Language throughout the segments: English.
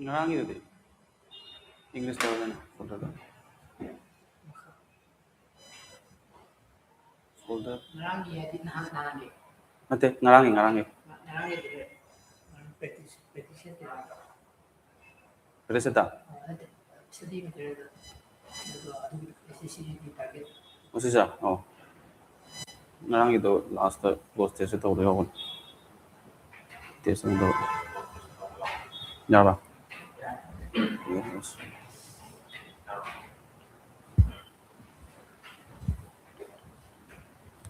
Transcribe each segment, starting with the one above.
ngarang itu deh English tahu kan folder folder ngarang ya di nahan deh nanti ngarang deh petition Berapa tak? sedih material itu aduh SCC di target Masih sah? Oh, ngarang itu last close test itu udah kan? Test itu, nyala. Yes.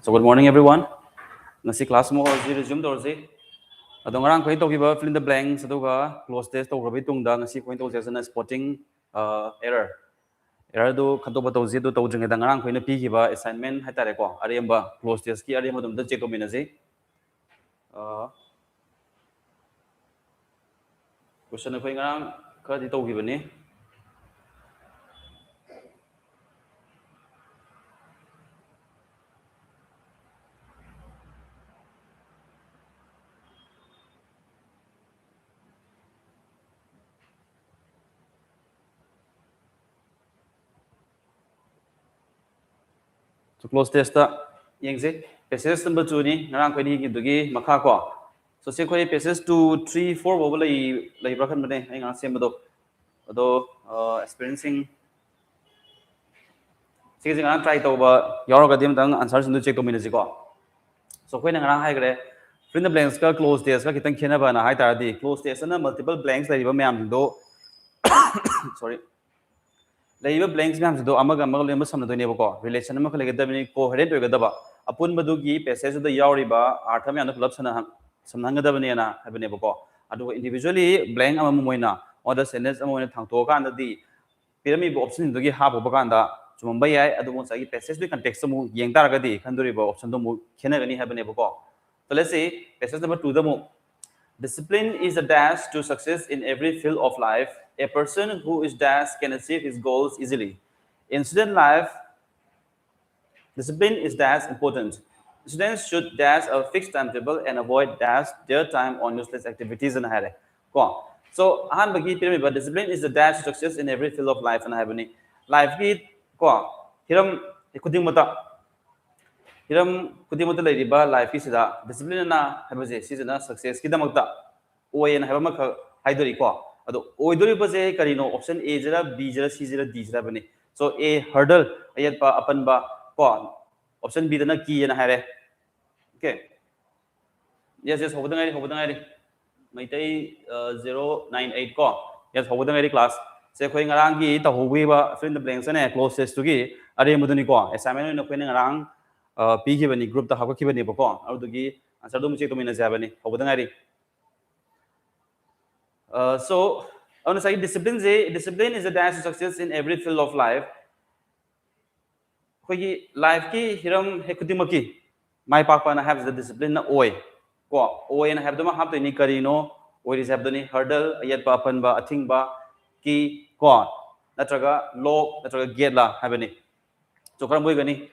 So good morning everyone. Nasi class mo orji resume dorji. Adong ngarang koi to kiba fill in the blanks aduga close test to rabi tung da nasi koi to session spotting error. Error do khanto ba to ji do to jeng da ngarang koi na pi kiba assignment hai tare ko ariamba close test ki ariamba dum da check to minaji. Question koi ngarang ka di to kiba ni. So close test ta yang se passage number 2 ni ngarang koi ni ki dugi makha ko. So se koi passage 2 3 4 bo lai brakhan bane ai ngang sem do ado experiencing se jing ngarang try to ba yaw ga dim dang answer sin du check to min ji ko. So koi na ngarang hai gre fill in the blanks ka close test ka kitang khena ba na hai tar di close test na multiple blanks lai ba myam do sorry leiba blanks myam do amaga amaga lemba samna do ne ba ko relation ma khale ga da ni coherent ga da ba apun badu gi passage da yaw ri ba artha me an club sana samna ga da ba ne na ha ba ne ba ko adu individually blank ama moina order sentence ama ne thang to ka na di pirami bo option do gi ha bo ba kan da chum ba yai adu mo sa gi passage bi context mu yeng tar ga di khanduri ba option do mu khena ga ni ha ba ne ba ko. So let's say passage number 2 da mo discipline is a dash to success in every field of life. A person who is dash can achieve his goals easily. In student life, discipline is dash important. Students should dash a fixed timetable and avoid dash their time on useless activities and hare. So, ahan bagi pirmi ba discipline is the dash to success in every field of life and have any life ki ko hiram ikuding mata hiram kuding mata lai ba life ki sida discipline na have je sida success ki damakta oyen have ma haidori ko ado oidori ba je karino option A jara B jara C jara D jara bani. So A hurdle ayat pa apan ba ko option B dana ki na hare. Okay, yes hobudang maitai 098 ko yes hobudang class se khoi ngarang gi ta hobi ba fill in the blanks ne closest to gi are muduni ko assignment no khoi ngarang pi gi bani group ta ha ko ki bani ba ko adu gi answer do mu check to mina ja bani hobudang so I want to say discipline is a dash to success in every field of life. Khoi life ki hiram hekudimaki mai pak pa na have the discipline na oi ko oi na have the ma have to ni karino oi is have the ni hurdle ayat pa pan ba athing ba ki ko natraga lok natraga get la have ni so karam boi gani.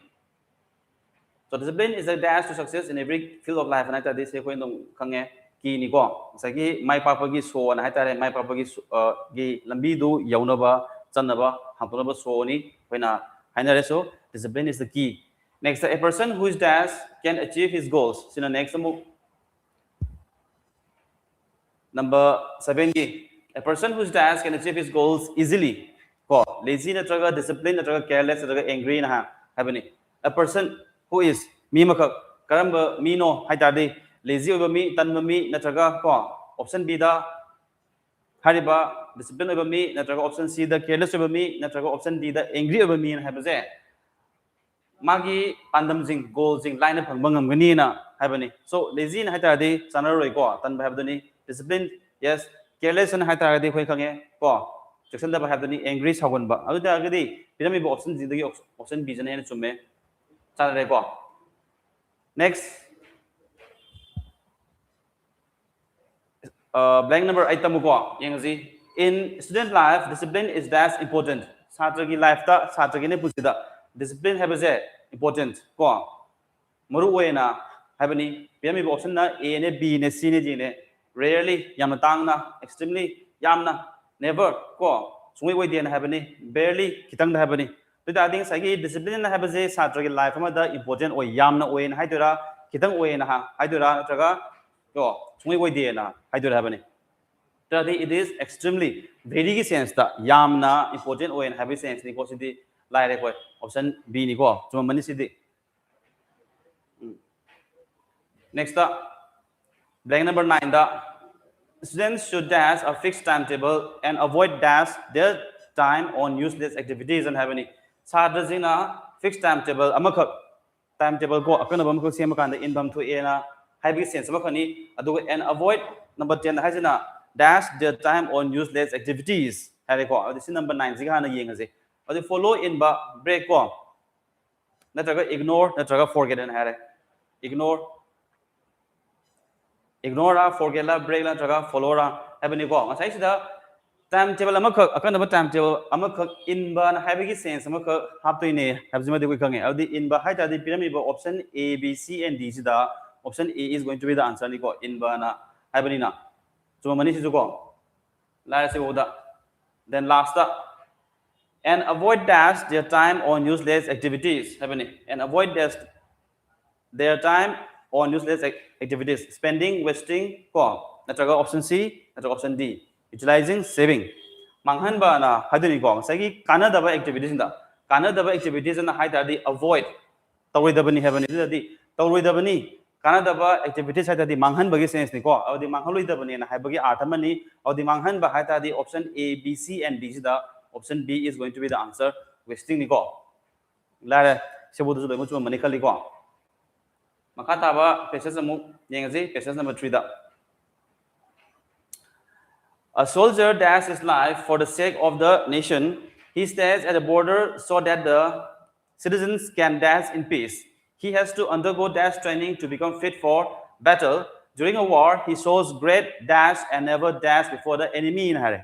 So discipline is a dash to success in every field of life and I this ko ndong khange ki ni ko sagi mai pak pa gi so na ha tare mai pak pa gi lambi du yauna ba channa ba hangtona ba so ni koina haina re so discipline is the key. Next, a person who is dash can achieve his goals. So next number 7 a person who is dash can achieve his goals easily. Ko lazy natraga discipline natraga careless natraga angry na have any. A person who is mi maka karamba mi no haitadi lazy over me tan me natraga ko option B da hariba discipline over me natraga option C da careless over me natraga option D da angry over me have a magi pandam jing goal jing line up bangam gani na habani so lazy na haita di sanaroi ko tan ba habdani discipline yes careless na haita di khoi khange ko section da ba habdani angry sagon ba adu da gadi pirami ba option jing da option B jana na chumme sanare ko. Next blank number item ko yengzi in student life discipline is that important chhatra gi life ta chhatra gi ne pusida discipline have a important ko maru oina habani pirami option na A ne B ne C ne G ne rarely yamna tang na extremely yamna never ko sungui wai den habani barely kitang da habani to da ding sai gi discipline na habaje satra gi life ma da important oi yamna oi na haidura kitang oi na ha haidura traga ko sungui wai den na haidura habani to da it is extremely very gi sense da yamna important oi na habi sense ni ko sidi lai re ko option b ni ko chuma mani sidi next blank number 9 the students should dash a fixed timetable and avoid dash their time on useless activities and have any sadrazina fixed timetable amakak timetable go akana bam ko sema kan in bam thu ena hybrid sense amakani adu and avoid number 10 hajina dash their time on useless activities hare ko this is number 9 siga na yenga je adu follow in ba break ko natraga ignore natraga forget and hare ignore ra forget la break la traga follow ra habani ko ngasai sida timetable amakak akana timetable amakak in ba na habigi sense amakak haptoi ne habjima de ko kange adi in ba haita di pyramid ba option a b c and d sida option a is going to be the answer ni ko in ba na habani na so mani si ko la se oda then last and avoid dash their time on useless activities habani and avoid their time on useless activities spending wasting ko natraga option c natraga option d utilizing saving manghan ba na hadini ko sagi kana daba activities da kana daba activities na haida di avoid tawri dabani habani di tawri dabani kana daba activities haida di manghan bagi sense ni ko adi manghaloi dabani na haibagi arthamani adi manghan ba haida di option a b c and d da option b is going to be the answer wasting ni ko la sebudu do mo chuma mani khali ko makataba passage amuk yengaji passage number 3 da a soldier dashes his life for the sake of the nation he stays at the border so that the citizens can dash in peace he has to undergo dash training to become fit for battle during a war he shows great dash and never dash before the enemy in hare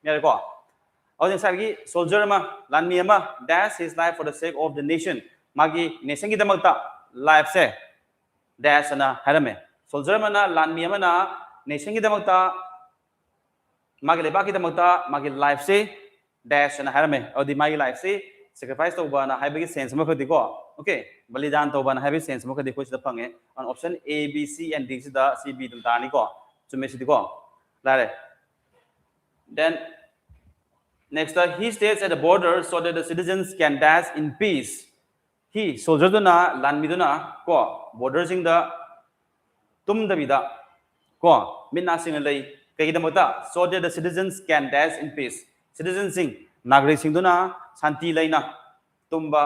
mere ko audin sagi soldier ma lanmi ama dash his life for the sake of the nation magi nation gi damakta life se dash na harame soldier mana lanmi mana nation gi damakta magi leba gi damakta magi life se dash na harame odi magi life se sacrifice to bana haibagi sense ma khodi ko okay balidan to bana haibagi sense ma khodi ko sida phange on option a b c and d sida c b dum ta ni ko chume sidi ko lare then next he stays at the border so that the citizens can dash in peace he soldier do na lanmi do na ko border sing da tum da bida ko minna sing lai kai da mata so that the citizens can dash in peace citizens sing nagrik sing do na santi lai na tumba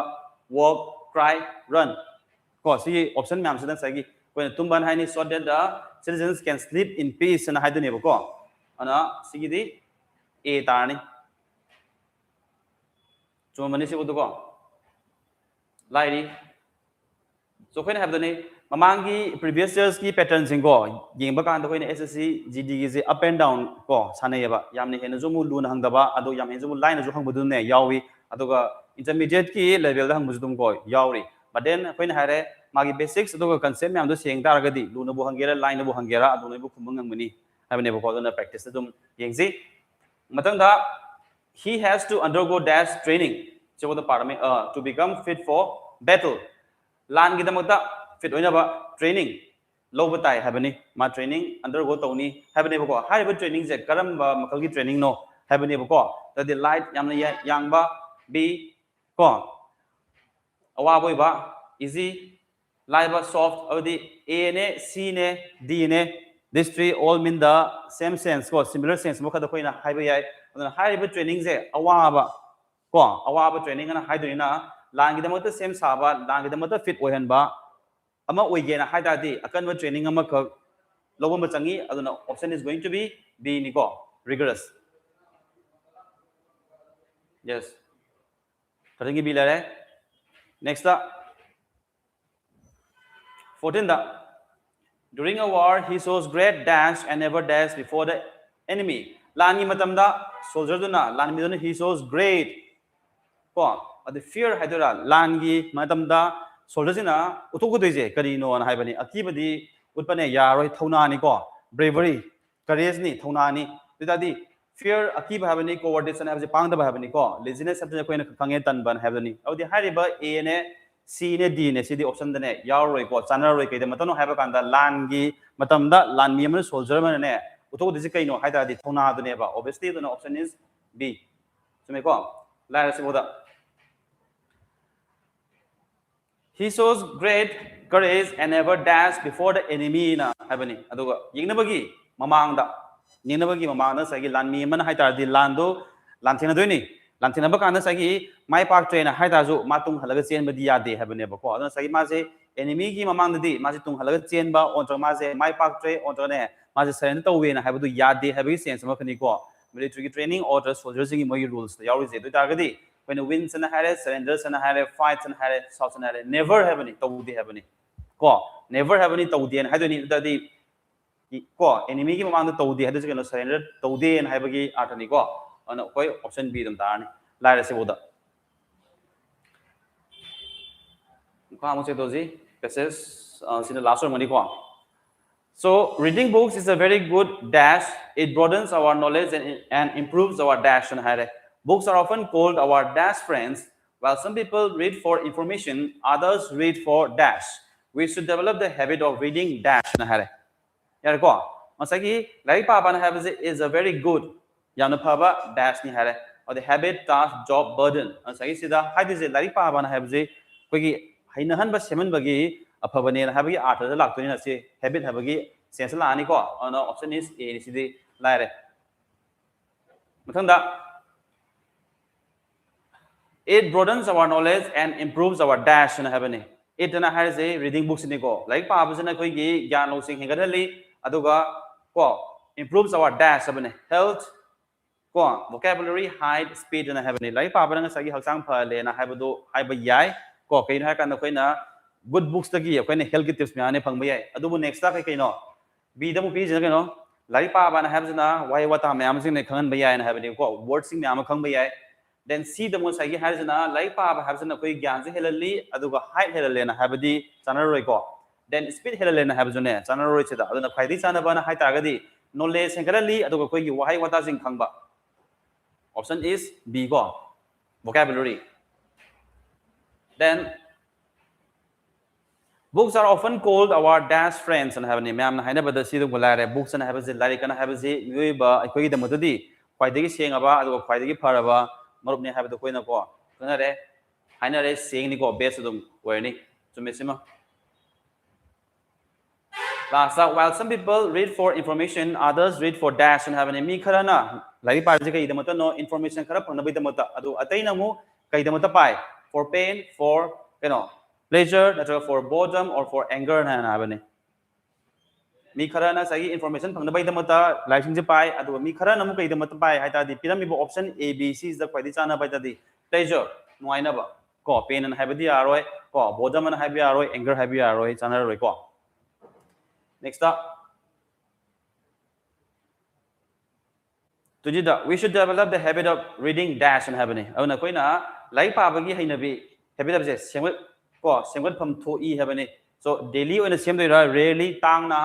walk cry run ko si option myam sidan sai gi ko tumban hai ni so that the citizens can sleep in peace na hai do ne ko ana sigi di a tar ni so mani se ko lairi so khoi have the ne mamangi previous years ki pattern sing ko yengba kan da khoi ne ssc gd gi je up and down ko sanai ba yamne hen zo mu lu na hang da ba ado yam hen zo mu line zo hang bu du ne yawi ado ga intermediate ki level da hang bu dum ko yawi but then khoi ne hare magi basics ado ga concept myam do seng tar ga di lu na bu hangera line na bu hangera ado ne bu khum ngam ni have ne ko na practice dum yengsi matang da he has to undergo dash training so the parame to become fit for battle lan gi damata fit oina ba training low batai habani ma training undergo tawni habani ko hai ba training je karam ba makal gi training no habani ko the light yamna yang ba b ko awa boy ba easy light ba soft odi a ne c ne d ne these three all mean the same sense ko similar sense mo khada koina hai ba yai hai ba training je awa ba ko awa ba training na hai do na lang gi damata same saba lang gi damata fit oihan ba ama oige na hai da di akan ba training ama ka lobo ma changi aduna option is going to be b ni ko rigorous yes karangi b la re next 14 during a war he shows great dash and never dash before the enemy lan gi matam da soldier do na lan mi do he shows great ko the fear haidura langi madamda soldier utoku doije kari no na haibani akibadi utpane yaroi thona ni ko bravery courage ni thona ni tudadi fear akiba habani cowardice and have the pang the habani ko laziness have the coin kange tan ban have the oh the hariba a ne c ne d ne c the option the ne yaw roi ko channel roi ke the matano have kan da lan gi matam da lan mi man soldier man ne uto de kai no haida di thona the ne ba obviously the option is b so me ko la se boda he shows great courage and never dash before the enemy na habani aduga yingna bagi mamang da ninabagi mamang na sagi lan mi man haita di lando lanthina doini lanthina ba kana sagi mai park train haita ju matung halaga chen ba dia de habane ba ko na sagi ma se enemy gi mamang di ma se tung halaga chen ba on ma se mai park train on ne ma se sen to we na habadu ya de habi sense ma khani ko military training order soldiers gi moi rules the yaw je do ta gadi when wins and had surrenders and had fights and had south and had never have any to di have any ko never have any to di and had any da di ko enemy gi mamang to di hadu keno surrender to di and have gi atani ko ana koi option b dum ta ni lai ra se boda ko amo se doji cases sin the last one mani ko so reading books is a very good dash it broadens our knowledge and improves our dash and had books are often called our dash friends while some people read for information others read for dash we should develop the habit of reading dash and had yarko masagi lai pa ban have is a very good yana phaba dash ni hare or the habit task job burden masagi sida haidi je lai pa ban have je koi gi haina han ba semen bagi aphabane na habagi art da lak to ni na se habit habagi sense la ni ko no option is a ni sidi lai re mathang da it broadens our knowledge and improves our dash and habani it na has a reading books ni ko lai pa ba na koi gi gyan lo sing hingadali aduga ko improves our dash abane health ko vocabulary height speed na habane lai pa bana sagi haksang pha le na habado haiba yai ko kai na kan koi na good books tagi koi na health tips me ane phang yai adubu next ta kai no b da mu pi jena kai no lai pa bana habjana wai wata me am sing ne khangan yai na habane ko word sing me am khang yai then c da mu sagi habjana lai pa ba habjana koi gyan je helali aduga height helale na habadi channel roi ko then speed helalen have jone channel roi chida aduna khaidi chana bana hai targadi knowledge sengarali aduga koi gi wahai wata sing khangba option is b go vocabulary then books are often called our dash friends and have ni ma'am na haina bada sidu bulare books and have je lari kana have je yoiba koi da modadi khaidagi sengaba aduga khaidagi pharaba marup ne have do koi na ko kana re haina re seng ni ko best dum werni chumesima last while some people read for information others read for dash and have an mi kharana lari parji kai idamata no information khara phangna bai damata adu ataina mu kai damata pai for pain for pleasure that for boredom or for anger na have ani mi kharana sagi information phangna bai damata laising je pai adu mi kharana mu kai damata pai haita di pirami bo option a b c is the quite chana bai ta di pleasure nuaina ba ko pain and have di aroi ko boredom and have aroi anger have aroi chana roi ko next up tujida we should develop the habit of reading dash and have ni auna koina lai pa bagi hainabi habit of this semgot pham tho e have ni so daily oina sem doira rarely tang na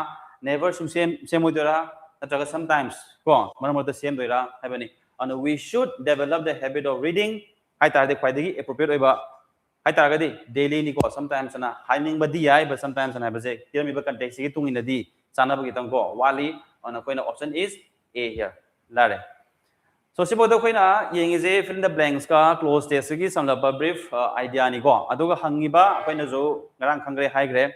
never sem doira nataga sometimes ko maramata sem doira have ni and we should develop the habit of reading hai tar de khwaidagi appropriate oiba hai targadi daily ni ko sometimes na hiding badi yai but sometimes na baje kirami ba context gi tung inadi chana bagi tang ko wali on koina option is a here lare so sibodo koina yeng is a fill in the blanks ka close test gi samla ba brief idea ni ko aduga hangiba koina jo ngarang khangre hai gre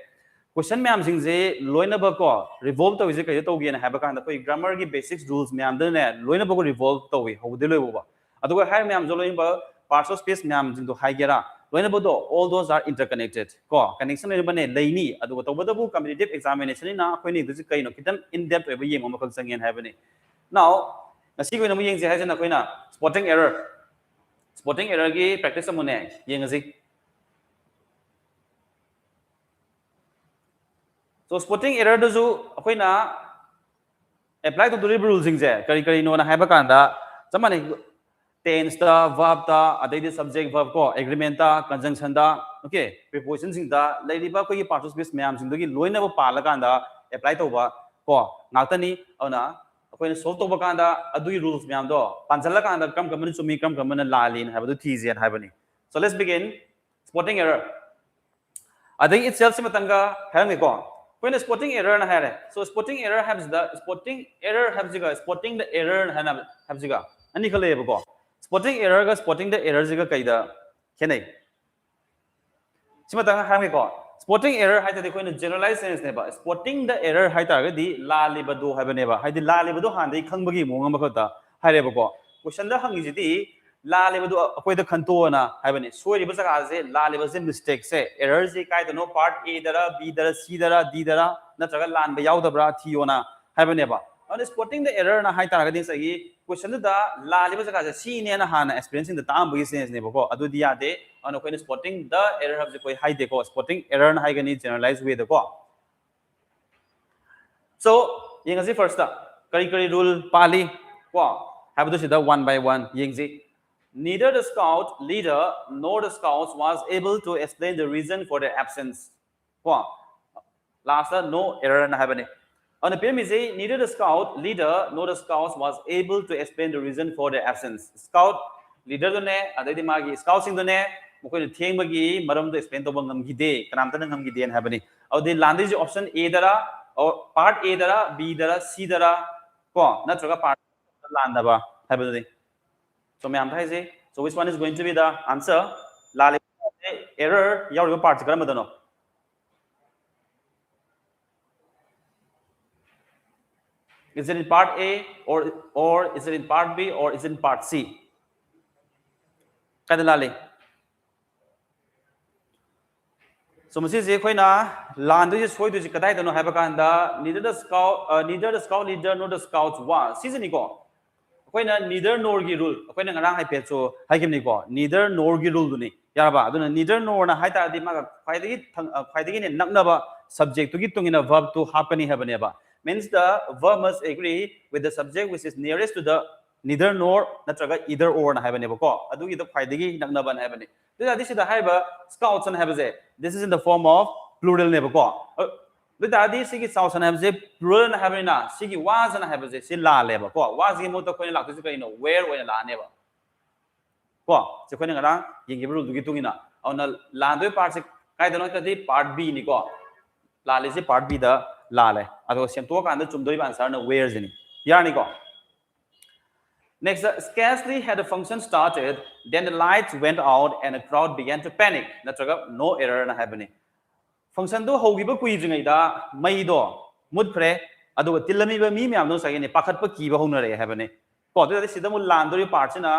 question me am sing je loina ba ko revolve to is kai to gi na ha ba kan da koi grammar gi basics rules me am de ne loina ba ko revolve to wi ho de loi ba aduga hai me am jo loin ba parts of space me am jing to hai gera loina bodo all those are interconnected ko connection le bane leini aduga to bodo bu competitive examination na koi ni du kai no kitan in depth ba yeng ma khal sangen ha bane now ngasi koi na mu yeng je ha jana koi na spotting error gi practice amune yeng ji so spotting error da ju koi na apply to the rules jing je kari no na ha ba kan da chamane tense da verb da adai subject verb ko agreement da conjunction da okay preposition sing da lady ba ko yi part of space myam sing da gi loina ba pala kan da apply to ba ko ngata ni ona ꯑꯩꯈꯣꯏꯅ ꯁꯣꯜꯕ ꯇꯧꯕ ꯀꯥꯟꯗ ꯑꯗꯨꯒꯤ rules ꯃꯌꯥꯝꯗꯣ ꯄꯥꯟꯁꯤꯜꯂꯀꯥꯟꯗ ꯀꯔꯝ ꯀꯔꯝꯕꯅ ꯆꯨꯝꯃꯤ ꯀꯔꯝ ꯀꯔꯝꯕꯅ ꯂꯥꯜꯂꯤꯅ ꯍꯥꯏꯕꯗꯨ ꯊꯤꯖꯦꯅ ꯍꯥꯏꯕꯅꯤ so let's begin spotting error adai itself si matanga haramiko ꯑꯩꯈꯣꯏꯅ spotting error na hare so spotting error habsida spotting error habsiga spotting the error hana habsiga ani khalebako spotting error ga spotting the error jiga kaida khenai si matanga haramiko spotting error haitadi koina generalized sense neba spotting the error haitagadi lalibadu habaneba haidi lalibadu handai khangbagi mong amakata harebako question da hangijidi lalibadu akoida khantona habani soiriba jaga je laliba je mistake se error je kaidano part a dara b dara c dara d dara natraga lanba yaudabra thiona habaneba and spotting the error na haitaragadi sagi question da laliba jaga je c ne na hana experiencing the tam bagi sense nebako adu dia de and koina spotting the error habje koi haide ko spotting error na haigani generalized way da ko so yengasi first da kari rule pali ko habdu sida one by one yengji neither the scout leader nor the scouts was able to explain the reason for their absence ko last no error na habani on the pm is neither the scout leader nor the scouts was able to explain the reason for their absence scout leader do ne adai magi scout sing do ne mukoi theng bagi maram do explain to bangam gide kanam ta ngam gide na habani adi landis option a dara or part a dara b dara c dara ko natraga part landaba habani so me am thai je so which one is going to be the answer lali error yauriba part karam dano is it in part a or is it in part b or is it in part c kada lali so masi je khoina landu je soi du je kadai dano haiba kanda neither the scout leader nor the scouts was season ko akoina neither nor gi rule akoina ngarang hai pe so haigimni ko neither nor gi rule duni yaraba aduna neither nor na haita di ma khaidagi ne naknaba subject to gi tungina verb to hapani habane ba means the verb must agree with the subject which is nearest to the neither nor natraga either or na habane ba ko adu gi the khaidagi naknaba na habane this is the haiba scouts and habaze this is in the form of plural ne ba ko Lidadi sigi sausan habse plural na habina sigi was na habse si la leba ko was gi mo to koina lakto si kaino where oina la ne ba ko se koina ngara yeng gi rule du gi tungina auna la do part se kai dano ka di part b ni ko la le si part b da la le ado sem to ka anda chum doi ban answer na where jini ya ni ko next scarcely had the function started then the lights went out and the crowd began to panic natraga no error na habani function do hogiba kuidringai da mai do mudkhre aduga tilami ba mi myam no sagene pakhat pa ki ba honare habane ko to this sidamul landori part na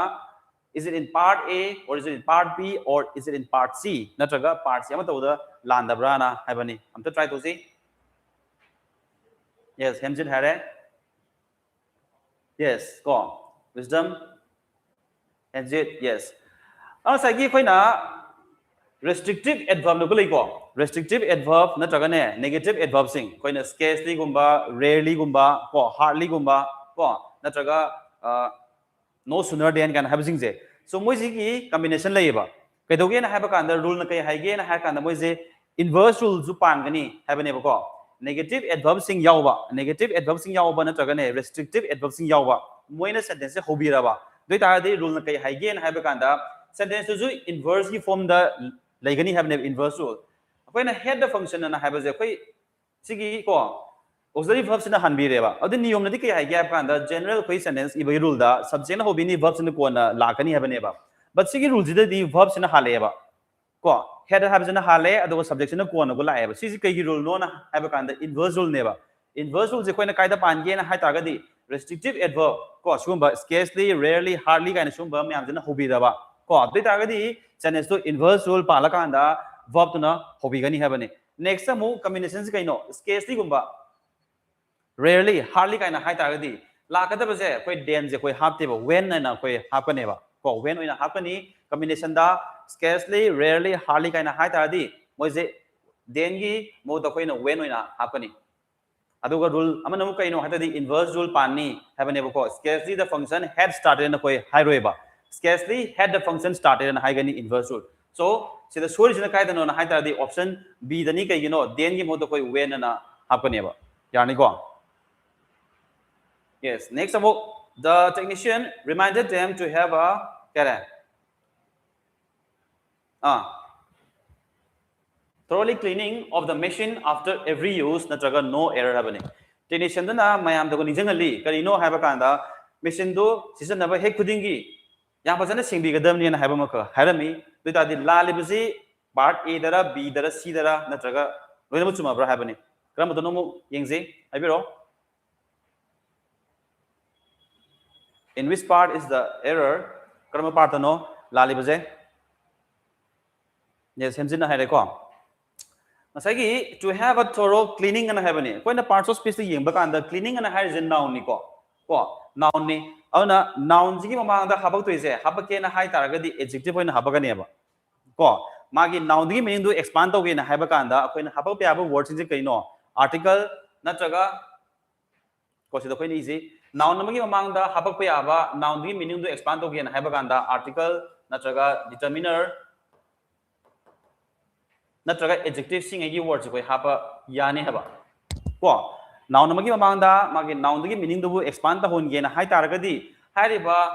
is it in part a or is it in part b or is it in part c natraga part c ama to da landabra na habani am to try to see yes hemjit hare yes ko wisdom hemjit yes sagi khoina restrictive adverb no ko ko restrictive adverb natraga ne negative adverb sing koina scarcely gumba rarely gumba ko hardly gumba ko natraga no sooner than kan habsing je so moi ji ki combination laiba kaidoge na haba kan rule na kai haige na ha kan moi je inverse rule ju pan gani habane ba ko negative adverb sing yauba negative adverb sing yauba natraga ne restrictive adverb sing yauba moina sentence se hobira ba doi ta de rule na kai haige na haba kan da sentence ju inverse ki form da laigani have inverse rule akoina head the function na have je koi sigi ko auxiliary verb sina hanbi reba adu niyom na di kai haige kan da general koi sentence ibai rule da subject na hobini verb sina ko na lakani have ne ba but sigi rule ji di verb sina hale ba ko head have sina hale adu subject sina ko na go la ba sigi kai gi rule no na have kan da inverse rule ne ba inverse rule je koina kai da pan ge na hai ta ga di restrictive adverb ko sumba scarcely rarely hardly kind sumba myam jana hobi da ba ko doi ta ga di sentence to inverse rule pa la kan da verb to na hobi gani have ne next mu combination se kaino scarcely gumba rarely hardly kind hai ta ga di la ka da ba je koi den je koi hap te ba when na koi hap ka ne ba ko when oina hap ka ni combination da scarcely rarely hardly kind hai ta di moi je den gi mo da koi na when oina hap ka ni aduga rule amana mu kaino hata di inverse rule pan ni have ne ba ko scarcely the function had started na koi hai roi ba scarcely had the function started and haigani inverse rule so sida sori sina kai dano na hai ta di option b da ni kai gino then gi mo to koi when na hapane ba yani ko Yes. Next of all, the technician reminded them to have a thoroughly cleaning of the machine after every use natraga no error habani. Technician na mayam dago nijangali karino haba kanda machine do season naba hek khudingi yang pasana singbi gadamni na haba maka harami duta di la libasi part A dara B dara C dara natraga loina mu chuma bra habani kram to no mu yengze abiro. In which part is the error? Kram part no la libase. Yes, hemjin na hai ko. Masagi to have a thorough cleaning and have any. When the parts of speech ying bakanda cleaning and has in noun niko. Noun ni. Ona noun zigi mamang the habak to is a habake na high target the adjective in habakaneva. Magi noun the meaning to expand the way in habakanda when habak words in the kino. Article natraga cause the point easy. Noun namagi mamang the habak noun the meaning to expand the way in habakanda article natraga determiner natraga adjective sing agi words ko hapa yani haba ko noun magi mamangda magi noun gi meaning du expand ta hon ge na hai taragadi hariba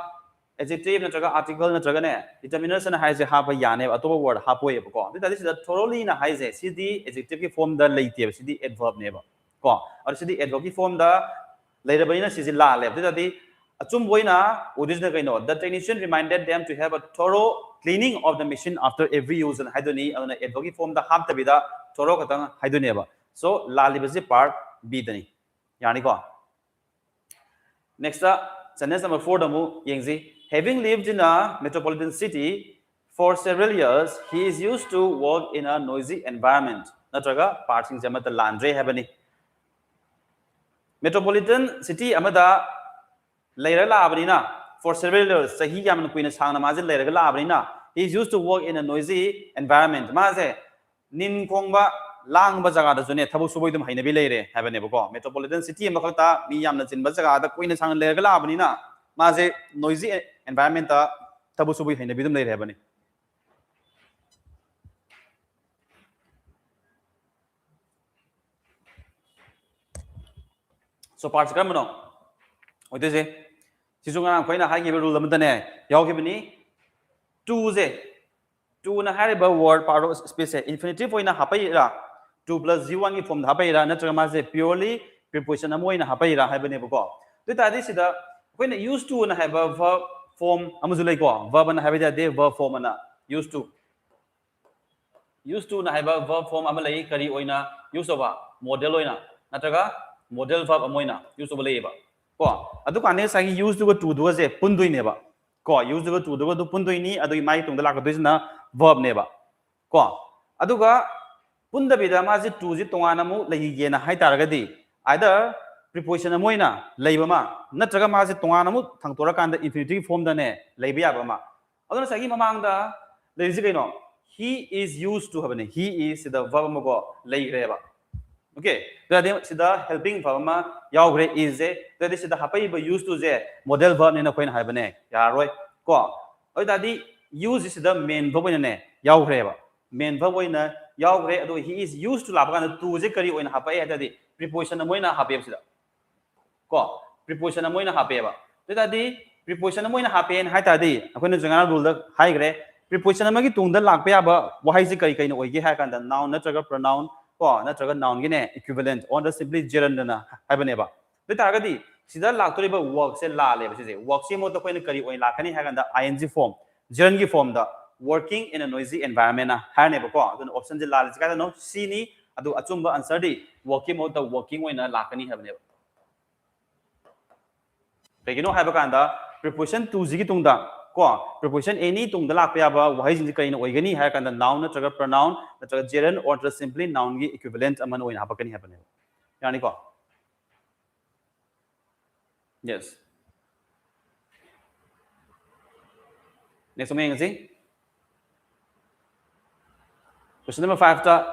adjective natraga article natraga ne determiner san hai se hapa yani atoba word hapoe ko that is the thoroughly na hai se si the adjective ki form da leite si the adverb ne ba ko or si the adverb ki form da later bani na si la le that is achum boina original kaino the technician reminded them to have a thorough cleaning of the machine after every use and haidoni and advogi form the ham tabida thorough katang haidoni ba so la libasi part b dani yani ko next sentence number 4 damu yengzi having lived in a metropolitan city for several years he is used to work in a noisy environment natraga part sing jama the landre habani metropolitan city amada later la abnina for several years sahi yaman kuina sangna maje later la abnina he is used to work in a noisy environment maze nin khongba langba jaga da jone thabu suboi dum haina bi leire habane ko metropolitan city ma khata mi yamna chin ba jaga da kuina sang later la abnina maze noisy environment ta thabu suboi haina bi dum leire habane so parts kamno oite je Sisunga koina hai gibe rule amdane yaw gibni to je to na hariba word part of space infinitive poina hapai ra 2 plus z1 gi form hapai ra natraga ma je purely preposition amoina hapai ra haibane ko to ta di sida koina used to na haiba verb form amuzulai ko verb na haiba de verb form na used to na haiba verb form amalai kari oina use over model oina natraga model verb amoina use over leba ko adu kane sagi use to to do je pundui ne ba ko use to do do pundui ni adu mai tung da la ka na verb ne ba ko adu ga punda bida ma je to je tonga na mu lei ge na hai tar ga di either preposition moina leiba ma natraga ma je tonga na mu thang tora kan da infinitive form da ne leiba ya ba ma adu na sagi mamang da lei je kaino he is used to have ne he is the verb ma ko lei re ba okay that is the helping verb ma yaw gre is that is the hapai ba used to je model verb ne na koin hai bane ya roi ko oi da di use is the main verb ne yaw gre ba main verb oina yaw gre ado he is used to la ba na to je kari oina hapai da di preposition moina hapai sida ko preposition moina hapai ba da di preposition moina hapai hai ta di akoina janga rule da hai gre preposition ma gi tung da lak pa ba wahai ji kai kai na oi ge ha kan da noun natraga pronoun ko natraga noun gi ne equivalent or the simply gerund na haibane ba de targadi sida laktori ba work se la le ba se work se mo to koina kari oi lakhani ha kan da ing form gerund gi form da working in a noisy environment na ha ne ba ko adun option je la le ka no c ni adu achumba answer di working mo the working oina lakhani haibane ba begino haiba kan da preposition to ji gi tung da ko preposition any tung da lak pa ba wahai jin kai na oigani ha kan da noun natraga pronoun natraga gerund or just simply noun gi equivalent aman oina hapakani hapane yani ko yes next one see question number 5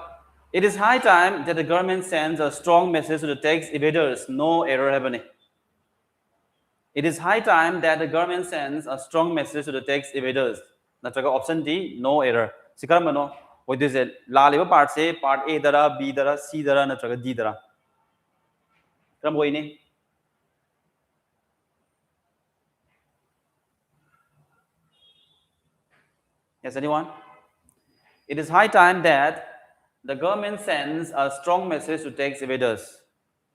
it is high time that the government sends a strong message to the tax evaders no error hapane It is high time that the government sends a strong message to the tax evaders. Natraga option D, no error. Sikaramano, what is it? La liba part say part A dara, B dara, C dara, natraga D dara. Karam boy ni. Yes, anyone? It is high time that the government sends a strong message to tax evaders.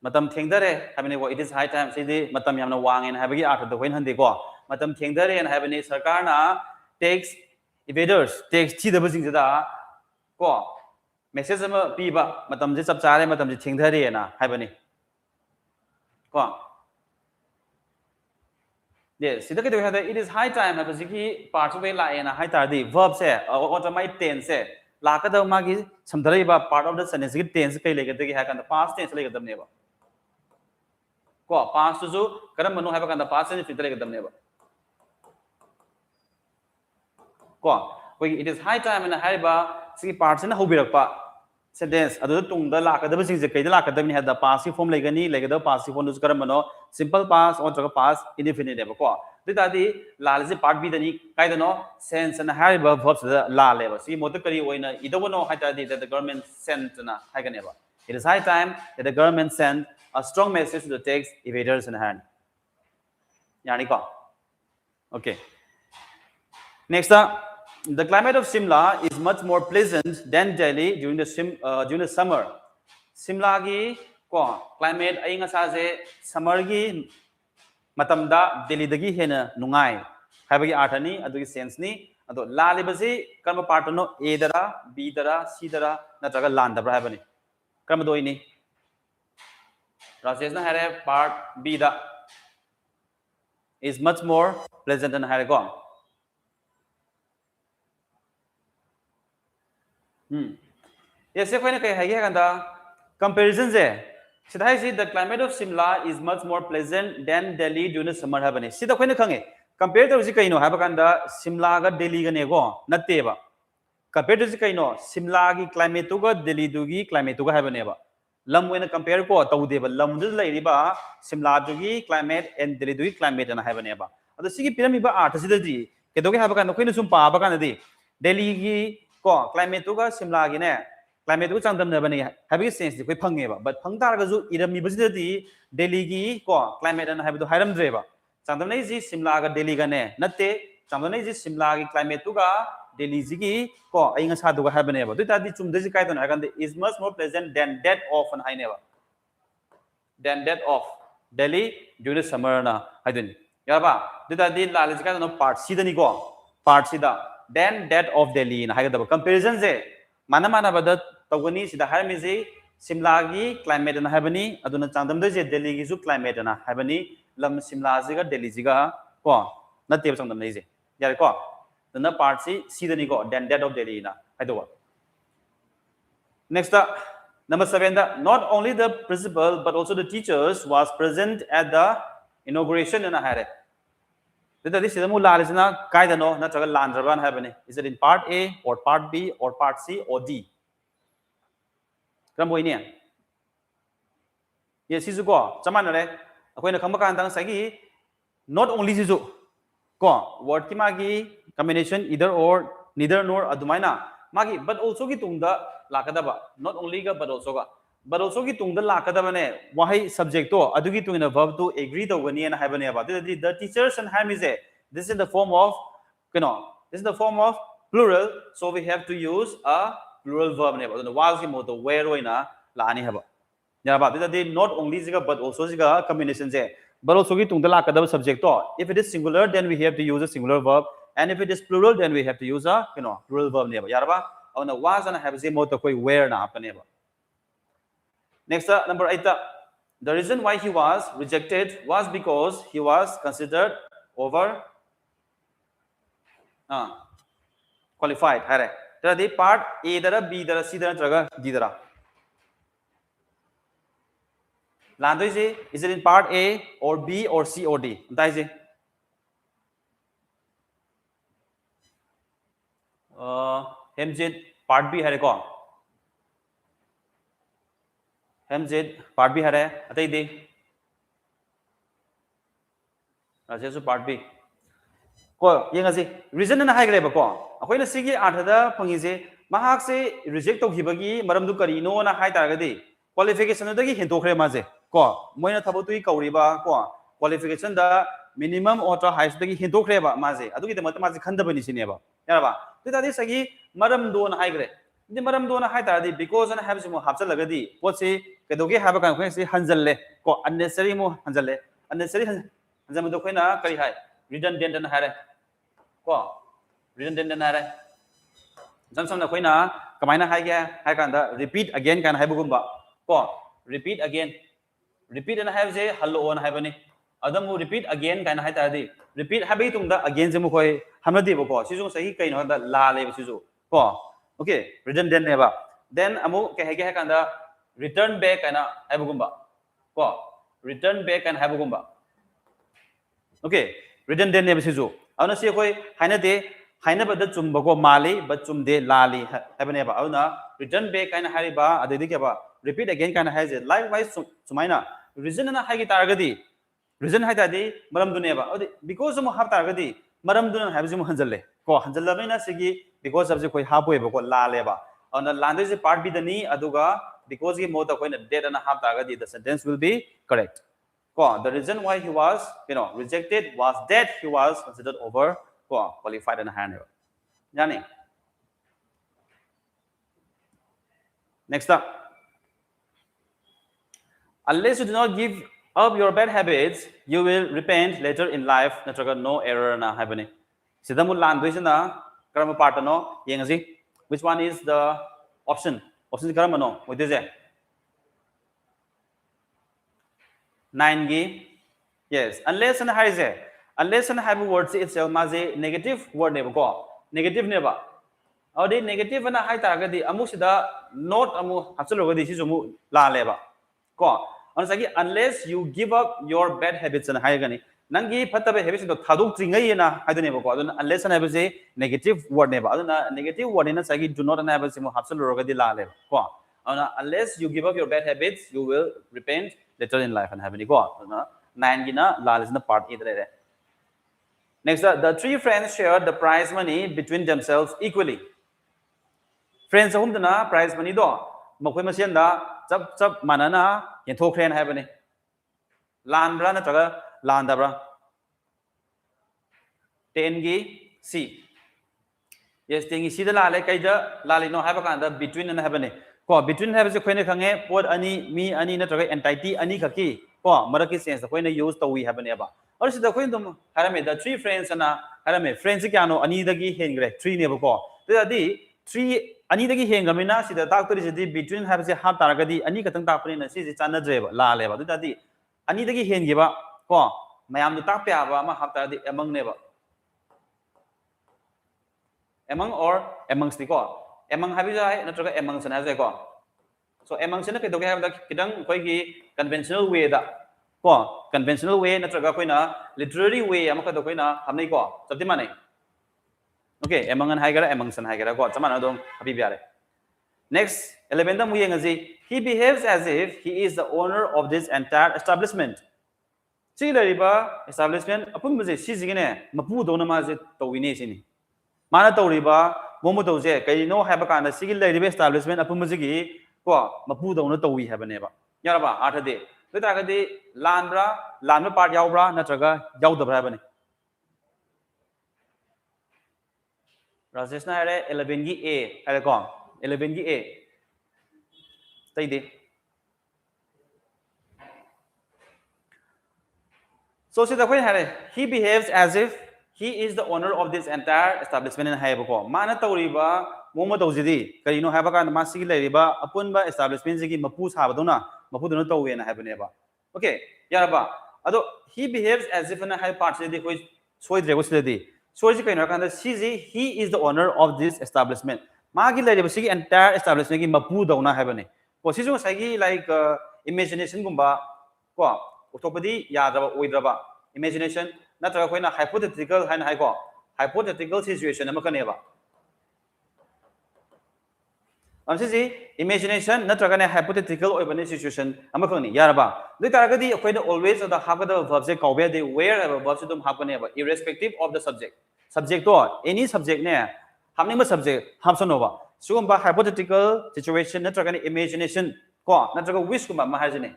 Matam thengdare habani ko it is high time sidi matam yamna wangin habagi arth the hoin handi ko matam thengdare and habani sarkar na tax evaders tax chi da basing da ko message ama pi ba matam je chap chare matam je thengdare na habani ko yes sida ke to hada it is high time habasi part of la ena high tar di verb se automate tense se la ka da ma gi samdare ba part of the sentence gi tense kai le ga de ha kan past tense le ga ne ba ko past to karam manu ha ba kan past tense fit le ga ne ba ko it is high time and high ba si part se na ho bi rak pa sentence adu tung da la ka da basing je kai da la ka da ni ha da past form le ga ni le ga da past form us karam mano simple past or traga past indefinite ba ko dita di la le part b da ni kai da no sense and high ba verb da la le ba si mo ta kari oina ido no ha ta di that the government sent na ha ga ne ba it is high time that the government sent a strong message to the tax evaders in hand yani ko okay next the climate of Shimla is much more pleasant than Delhi during the summer. Shimla gi ko climate ai nga sa je summer gi matam da Delhi dagi hena nungai habagi arthani adu gi sense ni ado la le basi karma part no a dara b dara c dara natraga lan da habani karma doi ni Rajesh na hare part b da is much more pleasant than hare go yes if I say comparison the climate of Shimla is much more pleasant than Delhi during the summer habani see the compare to Shimla ga Delhi ga nego natte ba compare to Shimla gi climate to ga Delhi du gi climate to ga habani ba lam when compare ko to de ba lam du lai ba Shimla du gi climate and Delhi du gi climate na habani ba ado sigi pirami ba art sida di ke do ga habaka no koina sum pa ba kan di Delhi gi ko climate to ga Shimla gi ne climate to changdam na bani habigi sense di koi phange ba but phang tar ga ju irami bajida di Delhi gi ko climate na habidu hairam dre ba changdam nei ji Shimla ga Delhi ga ne natte changdam nei ji Shimla gi climate to ga Delhi ji gi ko ai nga sa du ga habane ba duta di chum de ji kai don ha kan is much more pleasant than that of an haine ba than that of Delhi during the summer na haidun ya ba duta di la le ji kai no part c da ni ko part c da than that of Delhi na ha ga da comparison je mana mana ba da tawani sida har mi ji Shimla gi climate na habani aduna changdam de je Delhi gi ju climate na habani lam Shimla ji ga Delhi ji ga ko na te changdam nei je ya ko the part C the go than that of Delhi na haido next number 7 not only the principal but also the teachers was present at the inauguration in a hare this is mu la lisna kai da no na traga lan raban habani is it in part A or part B or part C or D kram boi ne yes sisu ko chaman re akoi na khamba kan dang sagi not only sisu ko word ki magi combination either or neither nor adumaina magi but also ki tungda lakadaba not only ga but also ki tungda lakadaba ne wahai subject to adugi tungina verb to agree to wani na habane ba the teachers and ham is this is in the form of this is the form of plural so we have to use a plural verb ne ba the was ki moto where oina la ani haba ya ba the not only ziga but also ziga combination je but also ki tungda lakadaba subject to if it is singular then we have to use a singular verb and if it is plural then we have to use a plural verb ne ba yarba on the was and have zemo to koi where na apne ba next number 8 the reason why he was rejected was because he was considered over qualified hare the part A dara B dara C dara traga D dara landoi je is it in part A or B or C or D dai je hemjet part B hare ko hemjet part B hare atai de rajesu part B ko yenga ji reason na hai gre ba ko akoi na sigi athada phangi je mahak se reject to gibagi maram du kari no na hai tar ga de qualification da gi hento khre ma je ko moina thabu tu kauri ba ko qualification da minimum ultra high stage ki hinto kre ba maze adu ki de mat maze khanda bani sine ba ya ba to ta di sagi maram do na hai gre di maram do na hai ta di because and have mo hapsa laga di pot se ke do ge ha ba kan khoi se hanjal le ko unnecessary mo hanjal le unnecessary hanjal do khoi na kari hai redundant na hai re ko redundant na hai re jam sam na khoi na kamai na hai ge hai kan da repeat again kan hai bu gum ba ko repeat again repeat and have je hello on hai bani adam mu repeat again kan hai ta di repeat ha bai tung da again je mu khoi hamna de ba ko si jung sahi kai no da la le si ju ko okay redundant ne ba then amu ke hai kan da return back kana hai bu gum ba ko return back kan hai bu gum ba okay redundant ne ba si ju ana si khoi haina de haina ba da chum ba ko mali ba chum de lali hai bane ba ana return back kan hai ba adedi ke ba repeat again kan hai je likewise sumaina reason na hai gi targadi reason hai ta di maram du ne ba because mo hab targadi maram du na hai ju mo hanjalle ko hanjalla baina sigi because of je koi ha boy ba ko la le ba ana lande je part bi dani aduga because gi mo ta koi na dead na hab targadi the sentence will be correct ko the reason why he was rejected was that he was considered over qualified and hand yani next up unless you do not give up your bad habits you will repent later in life natraga no error na habani sidamu lan doisina karama part no yengaji which one is the option karama no with this 9 gi yes unless and haize unless and have words itself maze negative word ne ko negative ne ba audi negative na hai ta ga di amu sida not amu hapsalo ga di si mu la le ba ko on sagi unless you give up your bad habits and hai ga ni nangi phatabe habits do thaduk tringai na hai do ne ba ko adun unless and have say negative word ne ba aduna negative word na sagi do not and have say mu hapsalo ga di la le ko unless you give up your bad habits you will repent later in life and have any go 9 gi na la is na part idre next the three friends shared the prize money between themselves equally friends ahum dana prize money do makoi masien da chap manana yen thokren hai bani lan bra na taga lan da bra 10 gi c yes 10 gi c da la le kai da la le no hai ba kan da between na hai bani ko between hai ba se khoine khange pot ani mi ani na taga entity ani khaki ko maraki sense da khoine use to we hai bani ba or sida khoin dum harame the three friends na harame friends kyano ani dagi hengre 3 ne ba ko da di 3 ani dagi hengamina sida tak tori jidi between have se ha taragadi ani katang tak pani na si chana dreba la le ba da di ani dagi hengi ba ko mayam du tak pya ba ma ha taradi among ne ba among or amongst ko among have jai na troga among sana jai ko so among sana ke doge have da kidang koi gi conventional way da ko conventional way na troga koi na literary way amaka do koi na hamnai ko sabti mane okay among an haigara among san haigara ko chamana dong abi biare next 11 da mu yengaji he behaves as if he is the owner of this entire establishment si lariba establishment apun buje si jigine mapu do na ma je towine sini mana tawriba momo tawje kai no haiba kana sigi lariba establishment apun buje gi ko mapu do na towi habane ba yaraba athade beta ga de lan part yaw bra natraga yaw dabra bane Rajesh na are 11 gi A are ko 11 gi A tai de so see the point hare he behaves as if he is the owner of this entire establishment in haiba ko mana tawriba momo tawjidi kari no haiba kan ma sigi lariba apun ba establishment sigi mapu sa badona mapu do na tawe na haiba ne ba okay yaraba ado he behaves as if na hai part se de koi soi drego se de so is kind of CG he is the owner of this establishment magi lari basigi entire establishment ki mapu dauna habane ko si jo sagi like imagination gumba ko utopadi yadraba oidraba imagination natra koina hypothetical hain hai ko hypothetical situation amakane ba amsi imagination natra ne hypothetical oibane situation amakani yaraba dui taragadi koina always the have the verb se kaube de where a verb se dum hapane ba irrespective of the subject to any subject ne hamning ba subject hamsono ba sugumba hypothetical situation natra ne imagination ko natra wish kuma ma hajine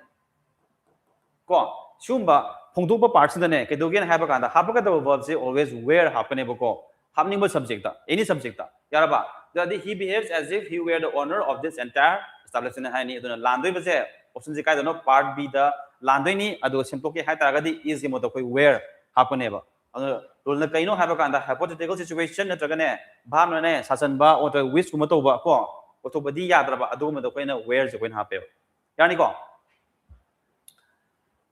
ko Shumba, Pongtupa parts in the neck, Kedogan Habakanda, Habakata verbs always wear Hapaneboko, happening subject, any subject. Yaraba, he behaves as if he were the owner of this entire establishment. Landui was a option the part B the Landini, Ado Simpoke Hatagadi is the Motoko wear Hapaneba. Rule Kaino Habakanda, hypothetical situation, Natagane, Bamane, Sasanba, or the wish Kumatoba, Otobadi Yadraba, Adoma the Quena wears the Queen Hapel. Yaniko.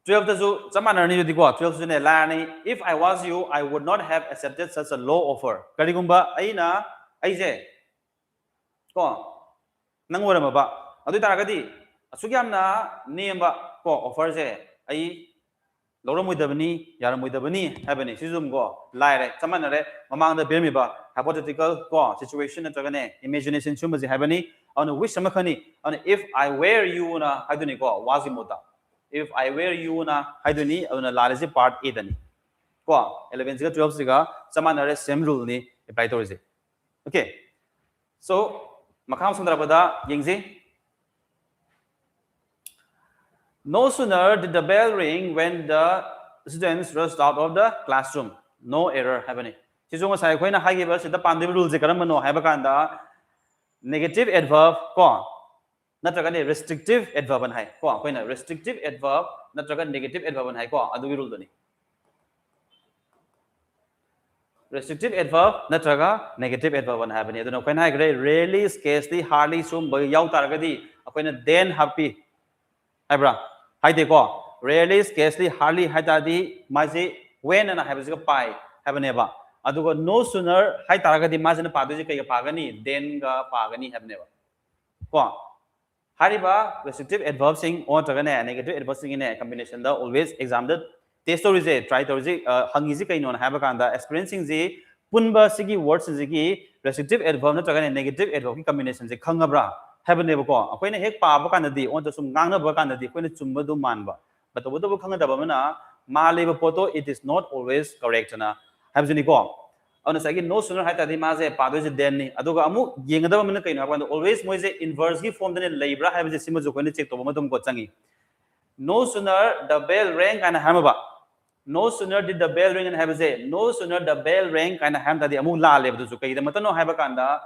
12 to Samanani, 12 to Lani. If I was you, I would not have accepted such a low offer. Karigumba, Aina, Aize. Go on. Nangurama. Adu Taragadi. Sugamna, Niamba, go, offers a Loram with the Bani, Yaram with the Bani, Habani, Sizum go, Lyre, Samanare, among the Birmiba, hypothetical go, situation at Tagane, imagination, Sumas, Habani, on a wish Samakani, on if I were you, Hadunico, Wazimota. If I were you na haiduni on a large part 8 ani. Ko 11 to 12 siga samanare same rule ni apply to it. Okay. So makam sundarabada yingzi. No sooner did the bell ring when the students rushed out of the classroom. No error happening. Sisung sai khoi na hai giba sida pandib rule je karam no habakanda negative adverb ko Natragan restrictive adverb and high. Restrictive adverb, Natragan negative adverb and high. Adu rule. Restrictive adverb, Natraga negative adverb and happening. You know, when I rarely, scarcely, hardly, soon, but yaw targadi, when then happy. Ibra, hi de go. Rarely, scarcely, hardly, haitadi, mazi, when and I have a pie, have a never. Adugo no sooner, hi targadi, mazin paduka pagani, then pagani have never. Go. Hariba restrictive adverb sing or negative adverb sing in a combination the always examined test or is a try to hangizi kain on habakanda experiencing the punba sigi words zigi restrictive adverb na negative adverb combination the khangabra have never go a hek pa bakandi on the sum nana bakandi when it's sumbadu manba but the wood khanga maliba poto it is not always correct na have go on a second, no sooner had the Maze, Pados Denny, Adogamu, Yingada, always Moise inversely formed in Libra, have the symbols of when it's Tomatum Gotangi. No sooner the bell rang and a hamaba. No sooner did the bell ring and have a say. No sooner the bell rang and a ham that the Amula left the Zuka, the Matano Habakanda.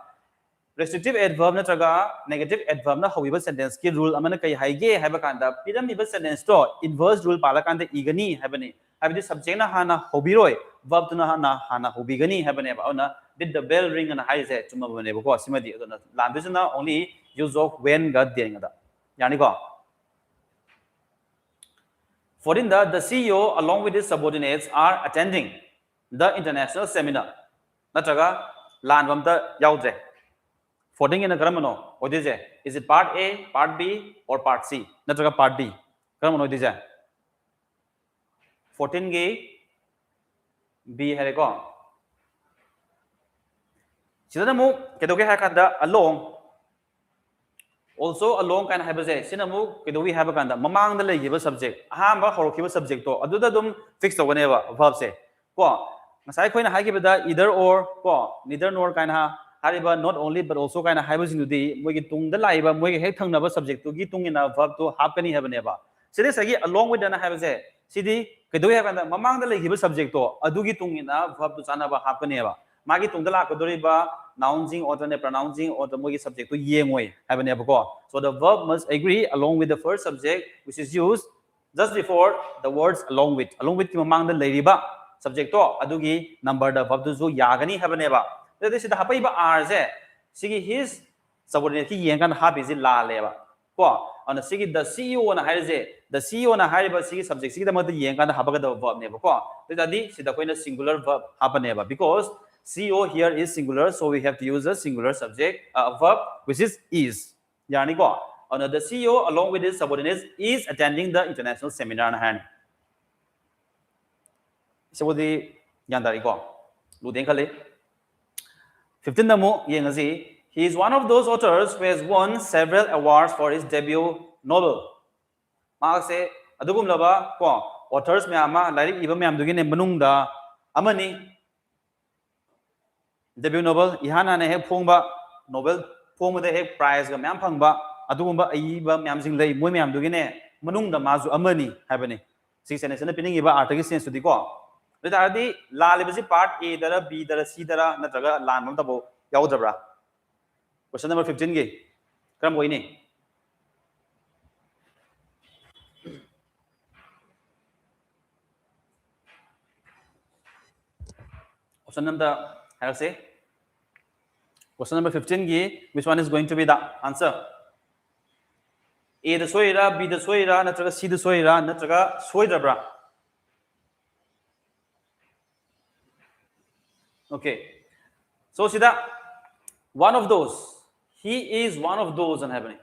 Restrictive adverb Natraga, negative adverb, however, sentence key rule, Amanaka Haige, Habakanda, Pyramid sentence store, inverse rule, Palakanda, Igani, Habani. Have the subject hana hobiroi, verb to hana hobigani have an did the bell ring and high set to Mabanebo Simadi Landisana only use of when got the Yaniko. For in the CEO along with his subordinates are attending the international seminar. Nataga Landvamta Yaudre. Fording in a Gramano, what is it? Is it part A, part B, or part C? Nataga part D. Gramano is 14 gay B Herico. Sinamu, Kedoke Hakanda alone. Also alone can have a say. Sinamu, Kedoki have a kanda. Mamang the lay subject. Hamba or subject to Adudadum fixed or whenever verb say. Qua Masai Queen Hakibada either or qua neither nor kind of Hariba not only but also kind of habits in the Wigitung the Laiba, Wigitang never subject to Gitung in a verb to happily have never. So this again along with an have a say. Sidi, Kedu have a mamang the lake subject to Adugi Tungina, verb to Sanaba Hapaneva. Magi Tungala Kodoriba, nouncing or the pronouncing or the Mogi subject to Yemwe, have a never go. So the verb must agree along with the first subject, which is used just before the words along with mamang the ladiba subject to Adugi number the verb to Yagani have a never. This is the Hapaiba Arze. Sigi his subordinate Yangan Hap is in La Leva. On the Sigi, the CEO on a Harize, the CEO on a Hariba Sigi subject, Sigi the Mother Yangan Habaga verb never. This is the singular verb hapaneva because CEO here is singular, so we have to use a singular subject verb which is. Yaniko. On the CEO along with his subordinates is attending the international seminar on hand. So the Yandariko. Ludenkale. 15 Namu Yangazi. He is one of those authors who has won several awards for his debut novel. Mark say, Adugum Lava, authors Mayama, Larry Ibam Dugin and Manunda, Amani. Debut novel, Ihana Nehe Pumba, novel, Puma the Heck Prize, Mampanga, Adumba, Iba Mamsing Lay, Mumiam Dugine, Manunda Mazu Amani, happening. C sentence ने pinning इबा art की sense सुदी को बेतारदी लाल बसी part A दरा B दरा सी दरा नत्रगा लान मम तबो याउदब्रा क्वेश्चन नंबर 15 गे करम होइने ऑप्शन नंबर है से question number 15 gi which one is going to be the answer a the soira b the soira natraga c the soira natraga soidabra okay so sida one of those he is one of those and happening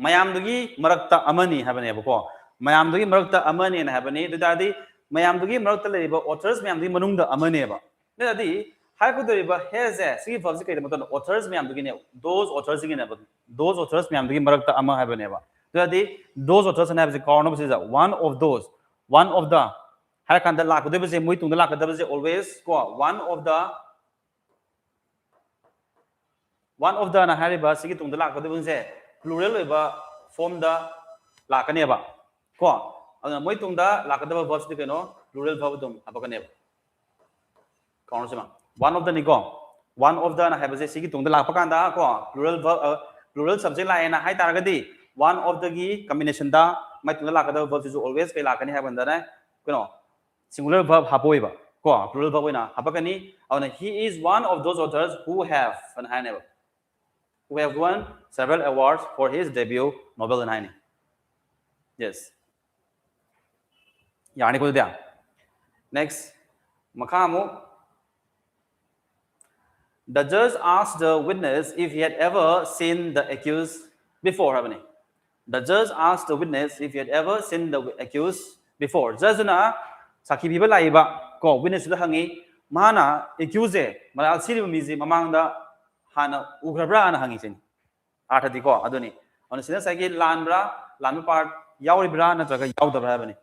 mayam dugi marakta amani happening ko mayam dugi marakta amani and happening dadi mayam dugi marakta leba authors mayam dugi manungda amani ba dadi hai ko deriba has a see verb kai maton authors mayam dugi ne those authors gi ne those authors mayam dugi marakta ama happening ba dadi those authors and have the corner is one of those one of the hai kan da la ko de se moi tung da la ka da se always ko one of the na hariba sigi tung da la ka de se plural ba form da la ka ne ba ko ana moi tung da la ka da verbs de no plural verb dum apa ka ne ba kaun se ma one of the ni ko one of the na hariba se sigi tung da la pa kan da ko plural subject la na hai tar ga di one of the gi combination da mai tung da la ka da verbs is always kai la ka ni ha ban da na ko no singular verb hapoi ba ko plural verb na apa ka ni ana he is one of those authors who have an high level who have won several awards for his debut novel in Haini. Yes. Yani ko dia. Next, makamu. The judge asked the witness if he had ever seen the accused before happening. The judge asked the witness if he had ever seen the accused before. Judge na sakhi biba laiba ko witness da hangi mana accused maral siri mizi mamang da hana ugrabra ana hangi chen आठ को अदुनी और सिना साइकी लानब्रा लानब पार्ट यावरिब्रा नत्रगा यावदब्रा हबनी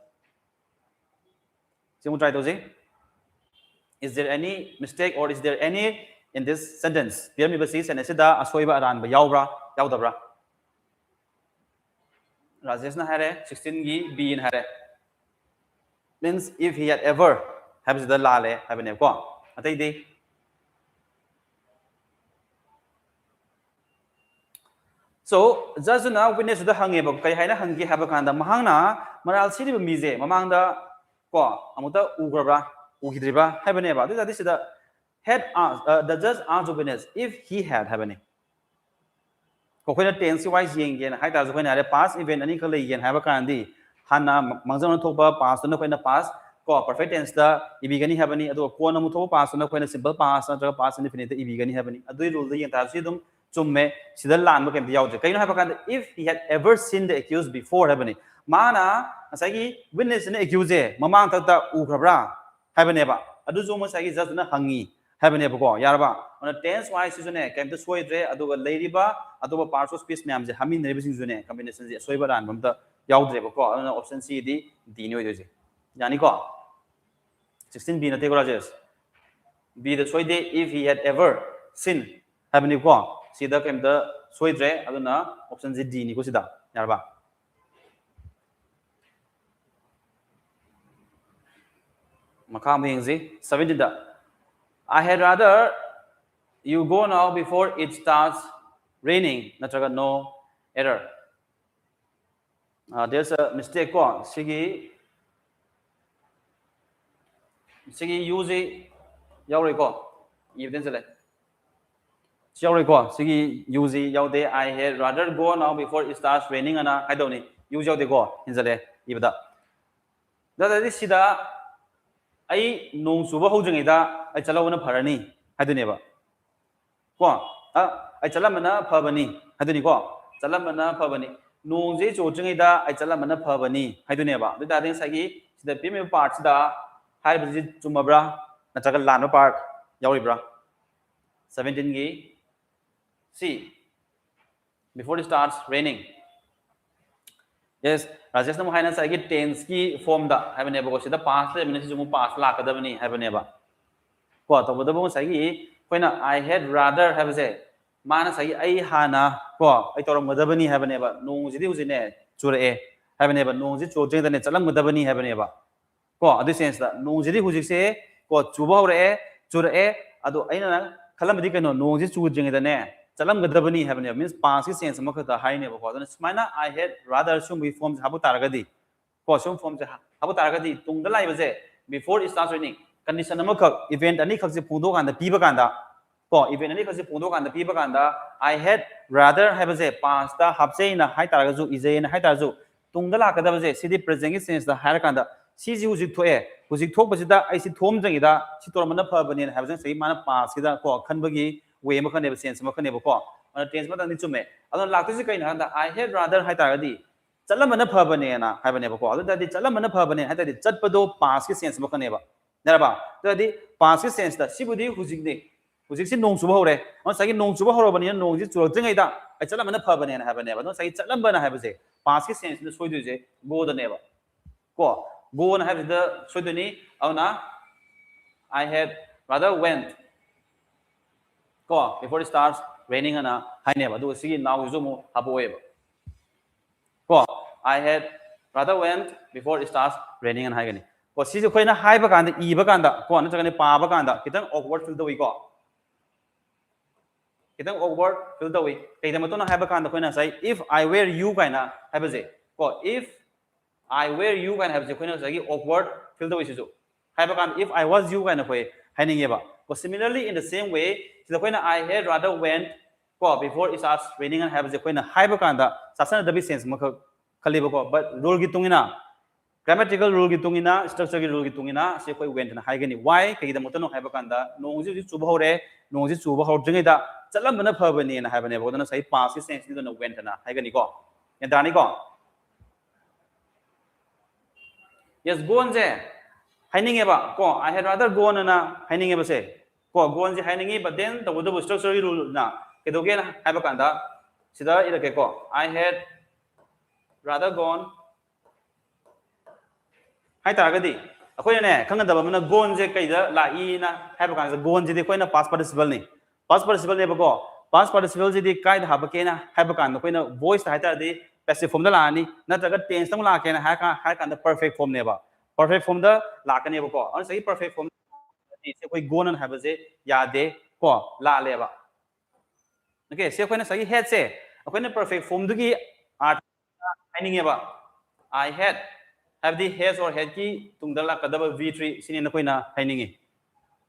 सिमु ट्राई तोजे is there any mistake or is there any in this sentence pier mi basi sentence da asoiba aran ba yawbra yawdabra Rajesh na hare 16 gi b in hare means if he had ever habs the lale habne ko atai de so judge na witness da hange ba kai haina hangi haba kanda mahangna maral siri mize mamangda ko amuta ugrabra ugidriba habane ba this is the head the judge asked the witness if he had happening ko khoina tense wise yeng gen hai ta khoina re past event ani khale yen haba kandi hana mangjana thokba past na khoina past ko perfect tense da ibigani habani ado ko na mu thokba past na khoina simple past na past indefinite ibigani habani adui rule da yeng ta si dum chumme sidal lan ba kem yaw kai no haba kan if he had ever seen the accused before happening mana asagi witness ne accused mamang ta ugrabra habane ba adu zo ma sagi just na hangi habane ba ko yarba on tense wise is ne kem to soidre adu ga leiriba adu ba parts of speech myam je hamin ne bising ne combination je soiba ran bam ta yawdre ba ko option c di d ni oi je yani ko 16b na te ko rajes b the soide if he had ever seen habane ko sida kem da soidre aduna option z d ni ko sida yarba makam yengzi 17 da I had rather you go now before it starts raining natraga no error there's a mistake ko sigi use yauri ko evidence le yauri ko sigi use yaude I had rather go now before it starts raining ana I don't need use yaude ko injale ibada da this sida ai nong suba hojing da ai chalawna pharani hadune ba ko ai chalamana phabani haduni ko chalamana phabani nong je chojing da ai chalamana phabani hadune ba da ding sagi sida pime parts da hai bi chumabra na chagal lan part yauribra 17 gi see before it starts raining yes Rajesh na haina sa gi tense ki form da habane ba ko sida past le minute jumu past la ka da bani habane ba ko to bodo bo sa gi koina I had rather have say mana sa gi ai hana ko ai toram da bani habane ba nong ji di hu ne chure habane ba nong ji chojeng da ne chalam da bani habane ba ko adu sense da nong jidi hujik se ko chuba hore churae adu aina khalam di kaino nong ji chu jing da ne chalam gadabani have ne means past ki sense ma khata hai ne ba ko adu smaina I had rather sum we forms habu taragadi ko sum forms habu taragadi tung da lai ba je before it starts raining condition ma khak event ani khak je pudo kan da pi ba kan da ko event ani khak je pudo kan da pi ba kan da I had rather have je past da hapse na hai taraga ju ije na hai taraga ju tung da la ka da je city present ki sense da hai kan da si ji hujik thoe hujik thok ba da ai si thom jang ida si tor man pha ba ne have jang sei mana past ki da ko khan ba gi way ma khan ne sense ma khan ne ba ko ana tense ma da ni chume adon lak tu si kai na da I had rather hai taraga di chalam mana pha ba ne na hai ba ne ba ko adu da di chalam mana pha ba ne hai da di chat pa do past ki sense ma khan ne ba na ba da di past ki sense da si bu di hujik ni hujik si nong suba hore on sa gi nong suba hore ba ni nong ji chu jang ida ai chalam mana pha ba ne na hai ba ne ba no sa gi chalam ba na hai ba je past ki sense ni soi du je go da ne ba ko go on have the soi du ni au na I had rather went ko before it starts raining ana hai ne ba do si now ju mo habu we ba ko I had rather went before it starts raining and hai ga ni ko si ju khoi na hai ba kan da I ba kan da ko na cha ni pa ba kan da kitang awkward feel the way ko kitang awkward feel the way kai da ma to na hai ba kan da khoi na sai if I were you kai na hai ba je ko if I were you kan have je khoi na sai awkward feel the way si ju hai ba kan if I was you kan na khoi hai ni ba ko similarly in the same way si da khoi na I had rather went ko before it starts raining and have je khoi na hai ba kan da sa sa da bi sense ma khali ba ko but rule gi tungina grammatical rule gi tungina structure gi rule gi tungina se khoi went na hai ga ni why kai da mo to no hai ba kan da nong ji chu ba hore nong ji chu ba hor jing da chalam na pha ba ni na hai ba ne ba na sai past sense ni na went na hai ga ni ko yan da ni ko yes go on je haining ba ko I had rather go on na haining ba se ko go on je haining but then the structure rule na ke do ge na hai ba kan da sida ira ke ko I had rather gone hai ta ga di akoi ne khang da ba mana gone je kai da la I na hai ba kan da gone je di koi na past participle ni past participle ne ba ko past participle je di kai da ha ba ke na hai ba kan da koi na voice hai ta di passive form da la ni na ta ga tense tang la ke na hai kan da perfect form ne ba perfect form da la ka ne ba ko an sai perfect form ni se koi gone na hai ba je ya de ko la le ba okay se koi na sai head se akoi na perfect form du gi art haining ba I had have the has or had ki tung dala kadaba v3 sini na koi na haining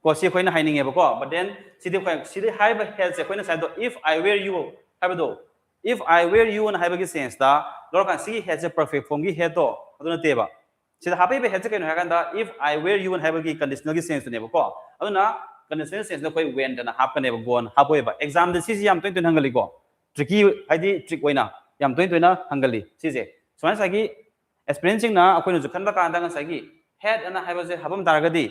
ko si koi na haining ba ko but then si de have has se koi na sai do if I were you have do if I were you and have gi sense da lor kan si has a perfect form gi head do aduna te ba si da happy be has kai no ha kan da if I were you and have gi conditional gi sense ne ba ko aduna conditional sense na koi when da na hap ne ba gon hapoi ba exam de si yam toin hangali ko tricky haidi trick oina yam toin na hangali si je so na sagi experiencing na akoi nu khan ba kan da nga sagi head ana haiba je habam taragadi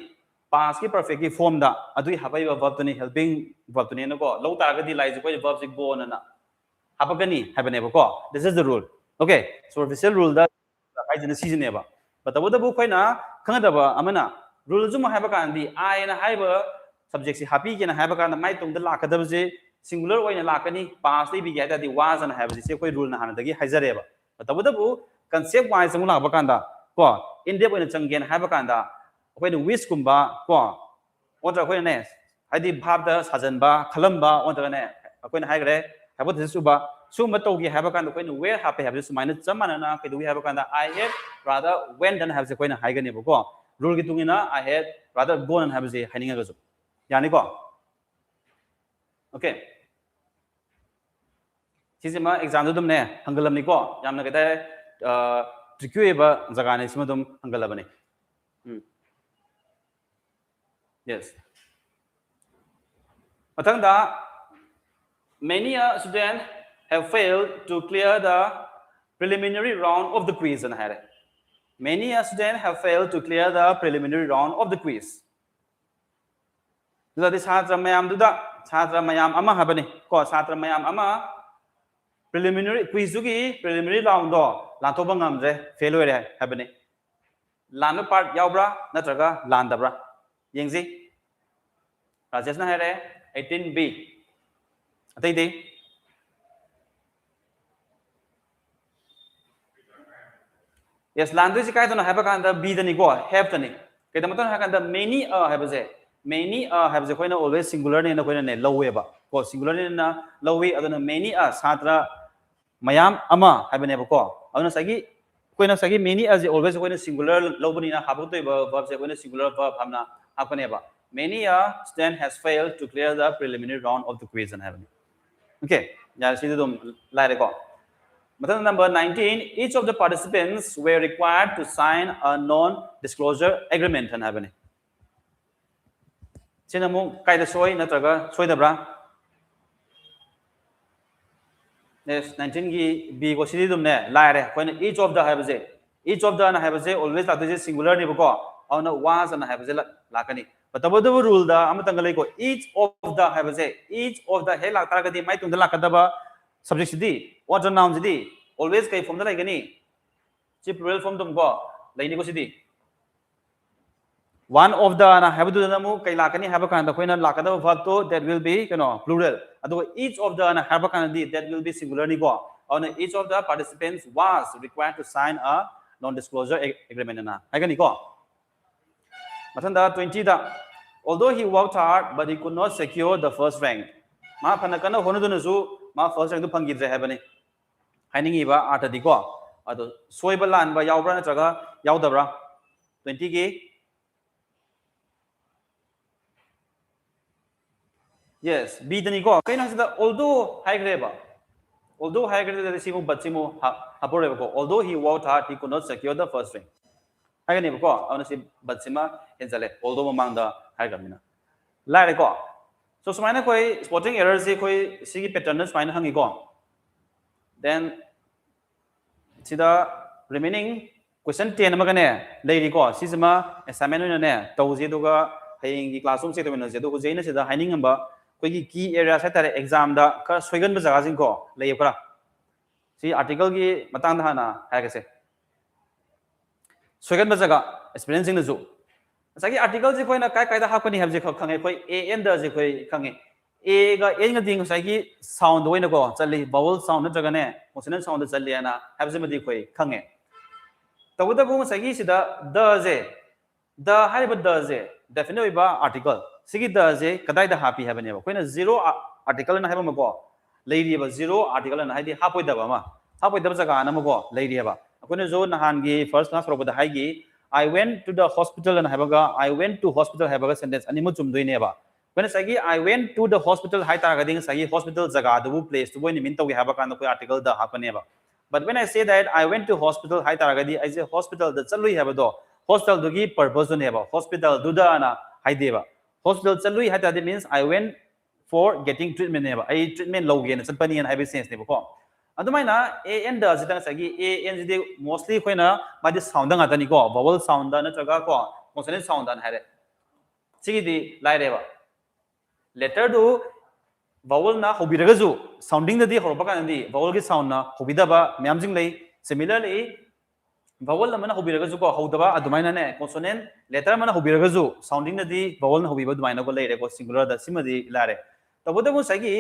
past ki perfect ki form da adui habai ba verb to ni helping verb to ni na ko low taragadi lai je koi verb je go na habagani haibane ba ko this is the rule okay so official rule da hai jina season ne ba but the bu koi na khang da ba amana rule ju ma haiba kan di I na haiba subject si happy ke na haiba kan mai tung da la ka da je singular oina la ka ni past bi ga da di was na haiba je koi rule na han da gi haijare ba but the bu concept wise mu la ba kan da ko in depth oina changgen haiba kan da koi ni wish kum ba ko otra koi ne haidi bhab da sajan ba khalam ba otra ne koi na haigre haiba de su ba su ma to gi haiba kan da koi ni where happy have su minus chamana na kai du haiba kan da I had rather when dan have se koi na haiga ne ba ko rule gi tungina I had rather gone and have se haininga ga su yani ko okay sisima exam dum ne hangalam ni ko yamna ga da tricky ba jaga ne sima dum hangalaba ne yes mathang da many students have failed to clear the preliminary round of the quiz and had many students have failed to clear the preliminary round of the quiz the chhatra mayam du da chhatra mayam ama habani ko chhatra mayam ama preliminary quiz gi preliminary round do lan to bangam je fail ore habani lan part yaubra natraga lan dabra yengji rajesh na hare 18b atai de yes landui si kai to na haba kan da b da ni ko have da ni kai da maton ha kan da many a haba je many a haba je koina always singular ne na koina ne lowe ba ko singular ne na lowe aduna many a satra mayam ama haba ne ba ko aduna sagi koina sagi many as always koina singular lobani na haba to ba verb je koina singular verb hamna hakane ba many a student has failed to clear the preliminary round of the quiz and have okay ya si dum lai re ko method number 19 each of the participants were required to sign a non disclosure agreement and have ni sina mo kai da soi na traga soi da bra yes 19 gi b ko si dum ne lai re ko each of the have je each of the na have je always la je singular ni ko on was and have je la kani but the rule da amatang lai ko each of the have je each of the he la tar ga di mai tung da la ka da ba subject di what noun di always kai form da lai gani chi plural form dum ko lai ni ko si di one of the na have to namu kai la kani have kan da koina la ka da verb to that will be plural adu each of the na have kan di that will be singular ni ko on each of the participants was required to sign a non disclosure agreement na hai gani ko mathanda 20 da although he worked hard but he could not secure the first rank ma phana kana honu du na su ma first rank du phangi dre have ni hai ningi ba ata di ko adu soiba lan ba yaw bra na traga yaw da bra 20 gi yes b dani ko kaina sida although high grade ba although high grade da simu bachimu hapore ba ko although he worked hard he could not secure the first rank hai ni ba ko awna si bachima henzale although mamang da high gamina lai re ko so sumaina koi spotting errors si koi sigi pattern na sumaina hangi ko then sida remaining question 10 ma gane leiri ko sisma assignment na ne tawje duga hayingi classroom se to na je do ko jeina sida haining amba koi key area sa tare exam da ka soigan ba jaga jing ko lei kra si article gi matang da na ha ga se soigan ba jaga experiencing na ju sagi article ji koi na kai kai da ha ko ni have je khange koi a n da je koi khange a ga n ga ding sagi sound woi na ko chali vowel sound na jaga ne consonant sound da chali na have je ma di koi khange tawda bu sagi sida the je the hariba the je definitely ba article sigi the je kadai da happy have ne ba koina zero article na have ma ko leiri ba zero article na haidi hapoi da ba ma hapoi da jaga na ma ko leiri ba koina zo na han gi first class ro ba da hai gi I went to the hospital and have ga I went to hospital have ga sentence ani mu chum doi ne ba koina sagi I went to the hospital hai ta ga ding sagi hospital jaga du place tu boi ni min to gi have ga na ko article da hapane ba but when I say that I went to hospital hai ta ga di I say hospital da chalui have do hospital du gi purpose ne ba hospital du da na hai de ba hospital chalui hai ta means I went for getting treatment ne ba ai treatment lo ge na chan pani hai sense ne ba ko adumai na a n da jitang sagi a n ji mostly koina ma di sound nga ta ni ko vowel sound da na chaga ko consonant sound da hai re sigi di lai re ba letter du vowel na hobi raga ju sounding da di horba kan di vowel gi sound na hobi da ba myam jing lei similarly vowel na mana hobi raga ju ko hoda ba adumai na ne consonant letter mana hobi raga ju sounding da di vowel na hobi ba adumai na ko lei re ko singular da sima di la re to boda bu sagi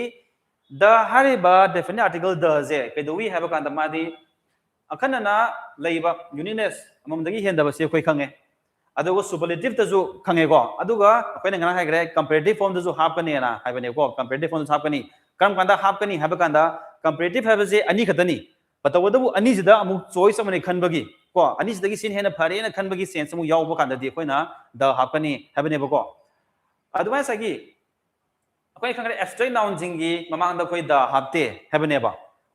the hariba definite article the je ke do we have kan da ma di akhana na leiba uniqueness amam dagi hen da ba se koi khange adugo superlative ta ju khange ko aduga akoina ngana hai gre comparative form da ju hap kani na hai bane ko comparative form hap kani kam kanda hap kani have kanda comparative have je ani khatani patawa da bu ani jida amu choice amane khanbagi ko ani jidagi sin hena phare na khanbagi sense amu yaw ba kanda di akoina the hap kani have ne ba ko aduma sagi akwai khangre abstract noun jingi mamang da koi da hapte have ne ba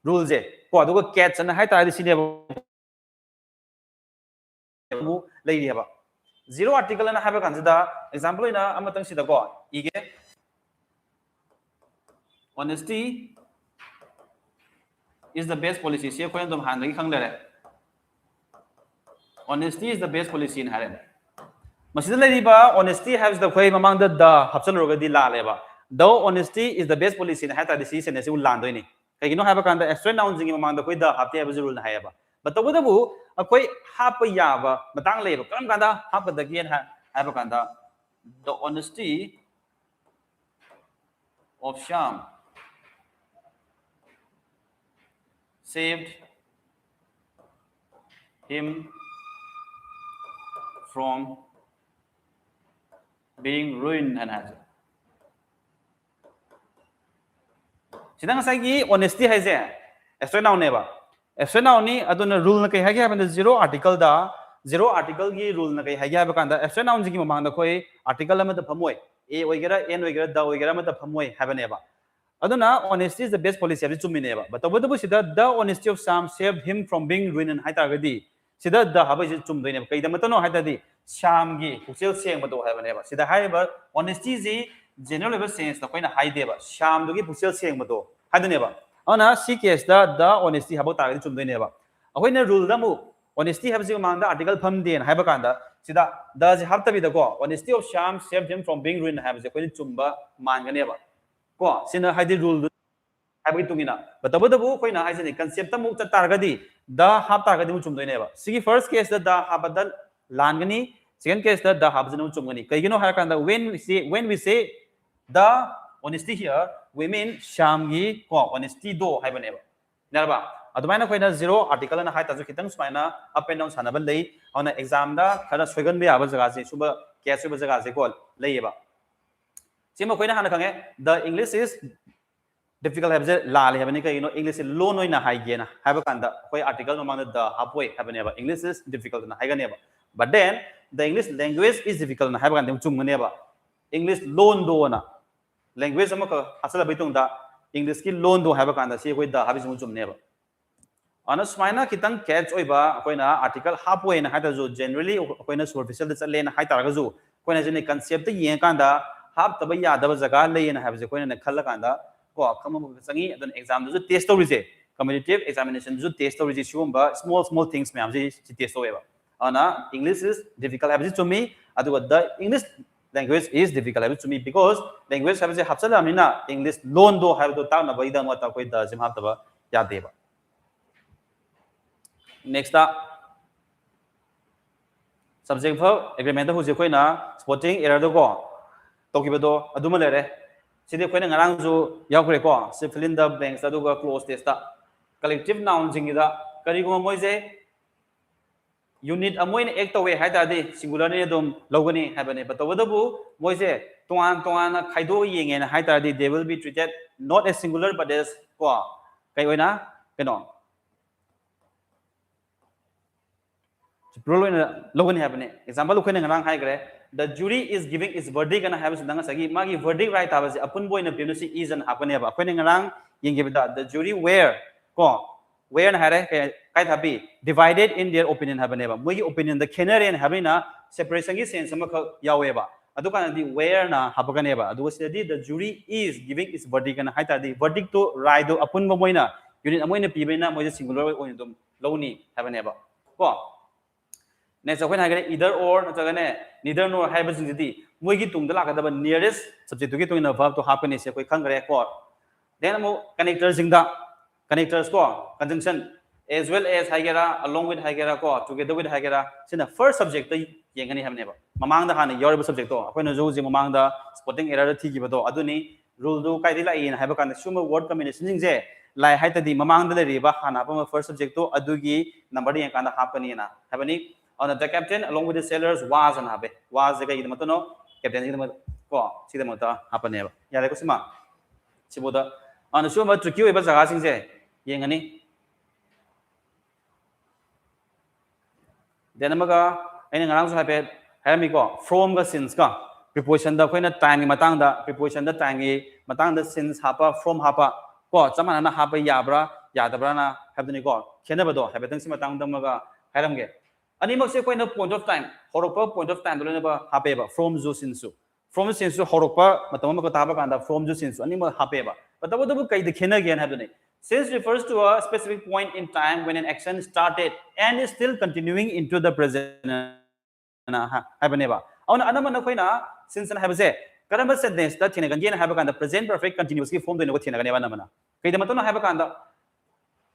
rule je ko adugo catch na hai ta di sine mu lei ri ba zero article na have kan da example ina amatang sida ko ige honesty is the best policy se ko dum han lagi khang le honesty is the best policy in haren masida lei ba honesty has the koi mamang da hapsal ro ga di la le ba though honesty is the best policy in hata di se ne se ulan doi ni kai no have kan da extra noun jingi mamang da koi da hapte have rule na hai ba but the bu akoi hap ya ba matang le ba kam kan da hap da gen have kan da the honesty of Sham saved him from being ruined and has sidang sagi honesty hai je extra noun neba extra noun ni aduna rule na kai ha ga ban zero article gi rule na kai ha ga ba kan da extra noun ji gi mamang da khoi article ma da phamoi a oigera n oigera da oigera ma da phamoi ha ba neba aduna honesty is the best policy abi chumi neba but the sida the honesty of Sam saved him from being ruined and haita gadi sida the haba ji chum doi neba kai da matano haita di Sam gi puchel seng ma do ha ba neba sida hai ba honesty ji general level sense da koina hai deba Sam do gi puchel seng ma do ha da neba ana si case da the honesty haba ta gadi chum doi neba akoina rule da mu honesty have ji mang da article pham den hai ba kan da sida the ji hab ta bi da ko honesty of Sam saved him from being ruined have ji koina chumba man ga neba ko sina haidi rule habi tungina batabu koina haisini concept ta muk ta targadi da hab targadi mu chumdoi neba sigi first case da habadal langani second case da habjanu chumgani kaigino har kan da when we say the honesty here we mean shamgi ko honesty do haibaneba narba adumaina koina zero article na haita ju kitang sumaina up and down sanabal lei ona exam da khara soigan be aba jaga se suba case be jaga se ko leiba sima koina hana kange the English is difficult have la le have ni kai no English low no na high gena have kan da koi article no mang the halfway have neba English is difficult na high neba but then the English language is difficult na have kan dem chum neba English loan do na language am ka asala bitung da English ki loan do have kan da si koi da have chum neba ana smaina kitang catch oi ba koina article halfway na hata jo generally koina superficial da chale na hai tar ga jo koina jeni concept ye kan da hab taba yadaba jaga leina have je koina na khalla kan da ko khama changi adon exam ju test tori je competitive examination ju test tori je shumba small things me am je test hoeba ana English is difficult have to me adu the English language is difficult have to me because language have je hapsala amina English loan do have to ta na baida ma ta koi da jim hab taba yadeba next subject verb agreement hu je koina spotting error do ko tokibado aduma lere sidi koina ngarang ju yaukre ko se fill in the blanks aduga close test ta collective noun jingida kari ko moi je unit amoin ek to we haita de singular ni dum logani habane batawadabu moi je toan na khaido yenge na haita de they will be treated not as singular but as ko kai oina keno plural logani habane example koina ngarang hai gre the jury is giving its verdict and have sudanga sagi magi verdict right aba se apun boy na pimnusi is an hapane ba koina ngarang yenge bida the jury where na hare kai thabi divided in their opinion habane ba mogi opinion the kenarian habina separation gi sense ma kha yawe ba adu kana di where na habagane ba adu se di the jury is giving its verdict and haita di verdict to right do apun boy na unit amoina pibena moja singular oin dum lowni habane ba ko next when I get either or neither nor have the moigi tung the lakadaba nearest subject to get in a verb to happen is a quick hungry core. Then connectors in the connectors core conjunction as well as hagera along with hagera core together with hagera. In the first subject yangani have never mamang the honey your subject when a zoos among the spotting error tigibato aduni rule do kaidila in have a kind of sumo word combination in there like haita di mamang the riba hana first subject to adugi number and kind of happening have any on the captain along with the sailors was an habe was the guy no captain ko see the mota happen never ya le ko sima siboda on the show ma tricky ba jaga sing je yengani then amaga aina ngarang so habe mi ko from ga since ka preposition da koina time gi matang da preposition da time gi matang da since hapa from hapa ko chamana na hapa yabra yadabra na have ni ko khena ba do habe tang sima tang dam ga hairam ge ani mak se koina point of time horokpa point of time dolena ba hape ba from ju sinsu from sinsu horokpa matam ma ko ta ba kanda from ju sinsu ani ma hape ba but the kai the khena again have ni since refers to a specific point in time when an action started and is still continuing into the present na have ne ba auna anama na koina since na have se karamba sentence ta thina gan have kanda present perfect continuous ki form do ne ko thina gan ne ba na kai da matam have kanda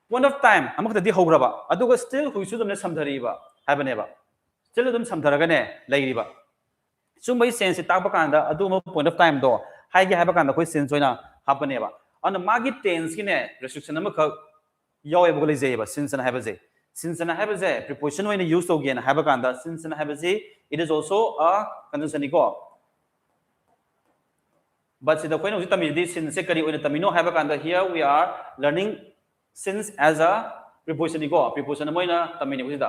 point of time amak ta di hogra ba aduga still huisu dum ne samdhari ba have neba still dum samdharagane lairiba sumbai sense takba kanda adu point of time do hai ge have kanda koi sense oina hapaneba on magi tense ki ne restriction am kha yawe bogole jeba since na have je preposition oina use to again have kanda since na have je it is also a conjunction ko. But see the point of tamidi since kari oina tamino have kanda here we are learning since as a preposition ko. Preposition moina tamini usida.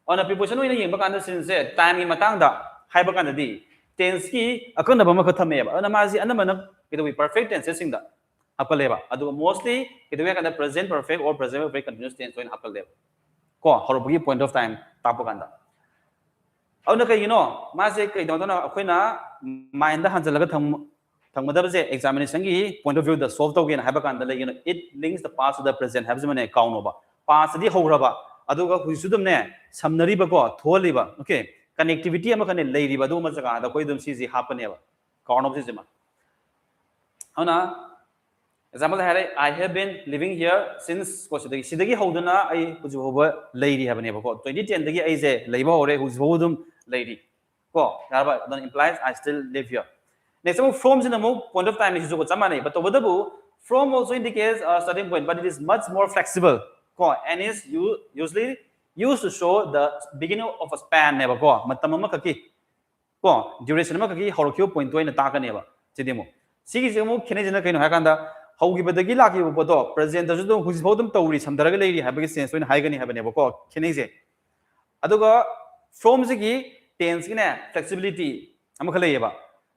On a preposition oina yeng bakanda since time in matangda have kanda di tense ki akanda bama khatame. Ana mazi anamana it will be perfect tense sinda. Apaleba. Adu mostly it will be present perfect or present perfect continuous tense in apaleba. Ko horobugi point of time tapakanda. Auna kay mazi kay dona akoina mind hanjalaga thangmadabse examination gi point of view the solve to gain habakanda it links the past to the present have mane count over past di horaba aduga huisudum ne samnari ba ko tholiba okay connectivity ama kane leiriba du ma jaga da koi dum cz happen ba count of system ana example I have been living here since ko sidagi hoduna ai huju hoba leiri have ne ba ko 2010 dagi ai je leiba hore huju hodum leiri ko darba then implies I still live here. Next, from in the point of time is but over the from also indicates a starting point, but it is much more flexible. And is usually used to show the beginning of a span. Never go. Matamama kaki. Duration kaki horokyo point to in the taka never. Chidimo. Sigimu Kenajana can hakanda. How give the gilaki bodo present the Judo whose bottom to reach some lady have a sense when Hagan have never go. Kenese. Aduga from Zigi tense in flexibility. Amakaleva.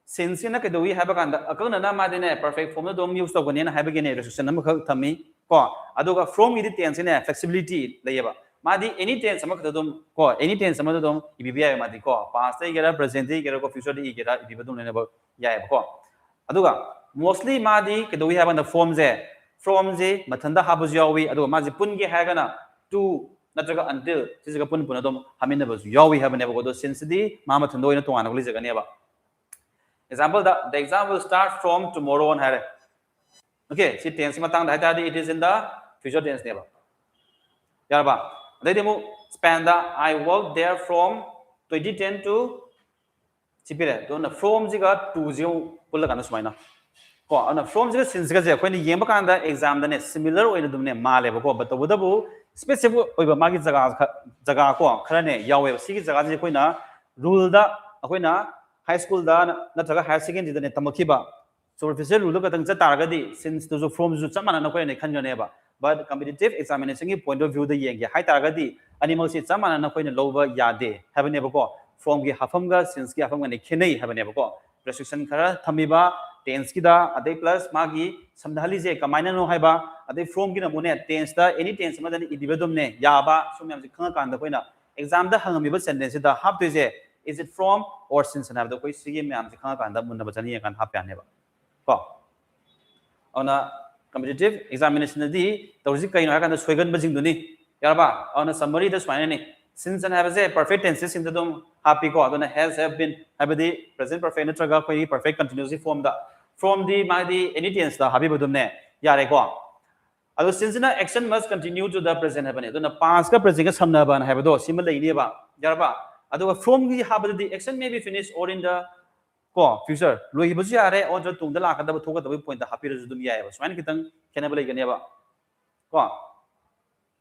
Since in a we have a kind of a perfect form of dom use of an have again a resolution tummy. Adoga from it tense in a flexibility labor. Madi any tense some of the dom any tense some of the dom if you be a madico past they get a present they get a future they get if you don't know about Yabco. Aduga mostly Madi do we have on the forms there from the Matanda Habujawi Adu Mazi Pungi Hagana to Natraga until Pun Punadom Haminabus Yawi have never got since the Mama Tando in a Tuana Lizaganeva. Example, the example starts from tomorrow on Hare. Okay, see tense matang it is in the future tense never. Yarba. They demo span the I worked there from 2010 to Chipire. Don't from Ziga to Zio Pulakanasmina. On a from Ziga since when the Yambakanda exam the similar way to the name Malebo, but the Wudabu specific over Magi Zagako, Krane, Yahweh, Sigi Zagazi rule the Aquina. High school da nataga higher secondary da tamakiba so professor look at the target since those from the chaman na ko ne khanyo neba but competitive examination point of view the yeng high target animal si chaman na ko ne loba yade have ne ko from gi hafam ga since gi hafam ne khenei have ne ko restriction khara thamiba tense ki da adai plus magi samdhali je kamaina no haiba adai from gi na mone tense da any tense ma da individual ne yaba sumyam ji khanga kan da ko na exam da hangami ba sentence da hap to je is it from or since and have the quiz sige myam ji khanga kan da mun na bachani kan hap ya ne ba ko on a competitive examination di tawji kai na kan da soigan bajing duni yarba on a summary the swine ne since and have a perfect tenses in the dom happy ko on has have been have the present perfect natraga ko perfect continuously form the from the my the any tense da happy badum ne yare ko ado since na action must continue to the present have ne do na past ka present ka samna ba na have do similar ne ba yarba ado from the have the action may be finished or in the future loi bu ya re or tung da la ka da bu thoka da point da happy ru dum ya ba so an kitang kena ba lai gane ba ko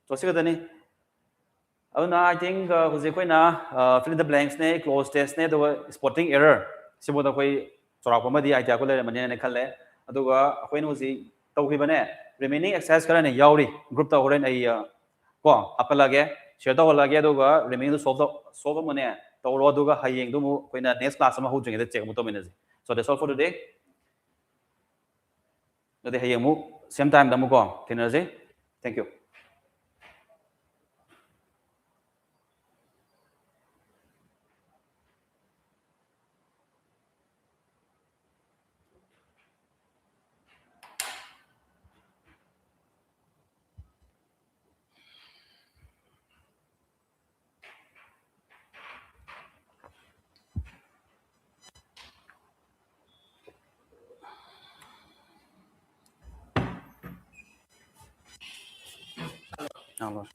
so siga da ni I think who's fill in the blanks ne close test ne the spotting error sibo da koi chora ko ma di idea ko le mane ne khalle aduga akoi no si tawkhiba ne remaining exercise kara ne yauri group ta horen ai ko apalage share ta holage aduga remaining solve mane tawro aduga hayeng du mu koina next class ma hojing da check mu to minute so that's all for today the hayeng mu same time da mu ko tenerje thank you Allah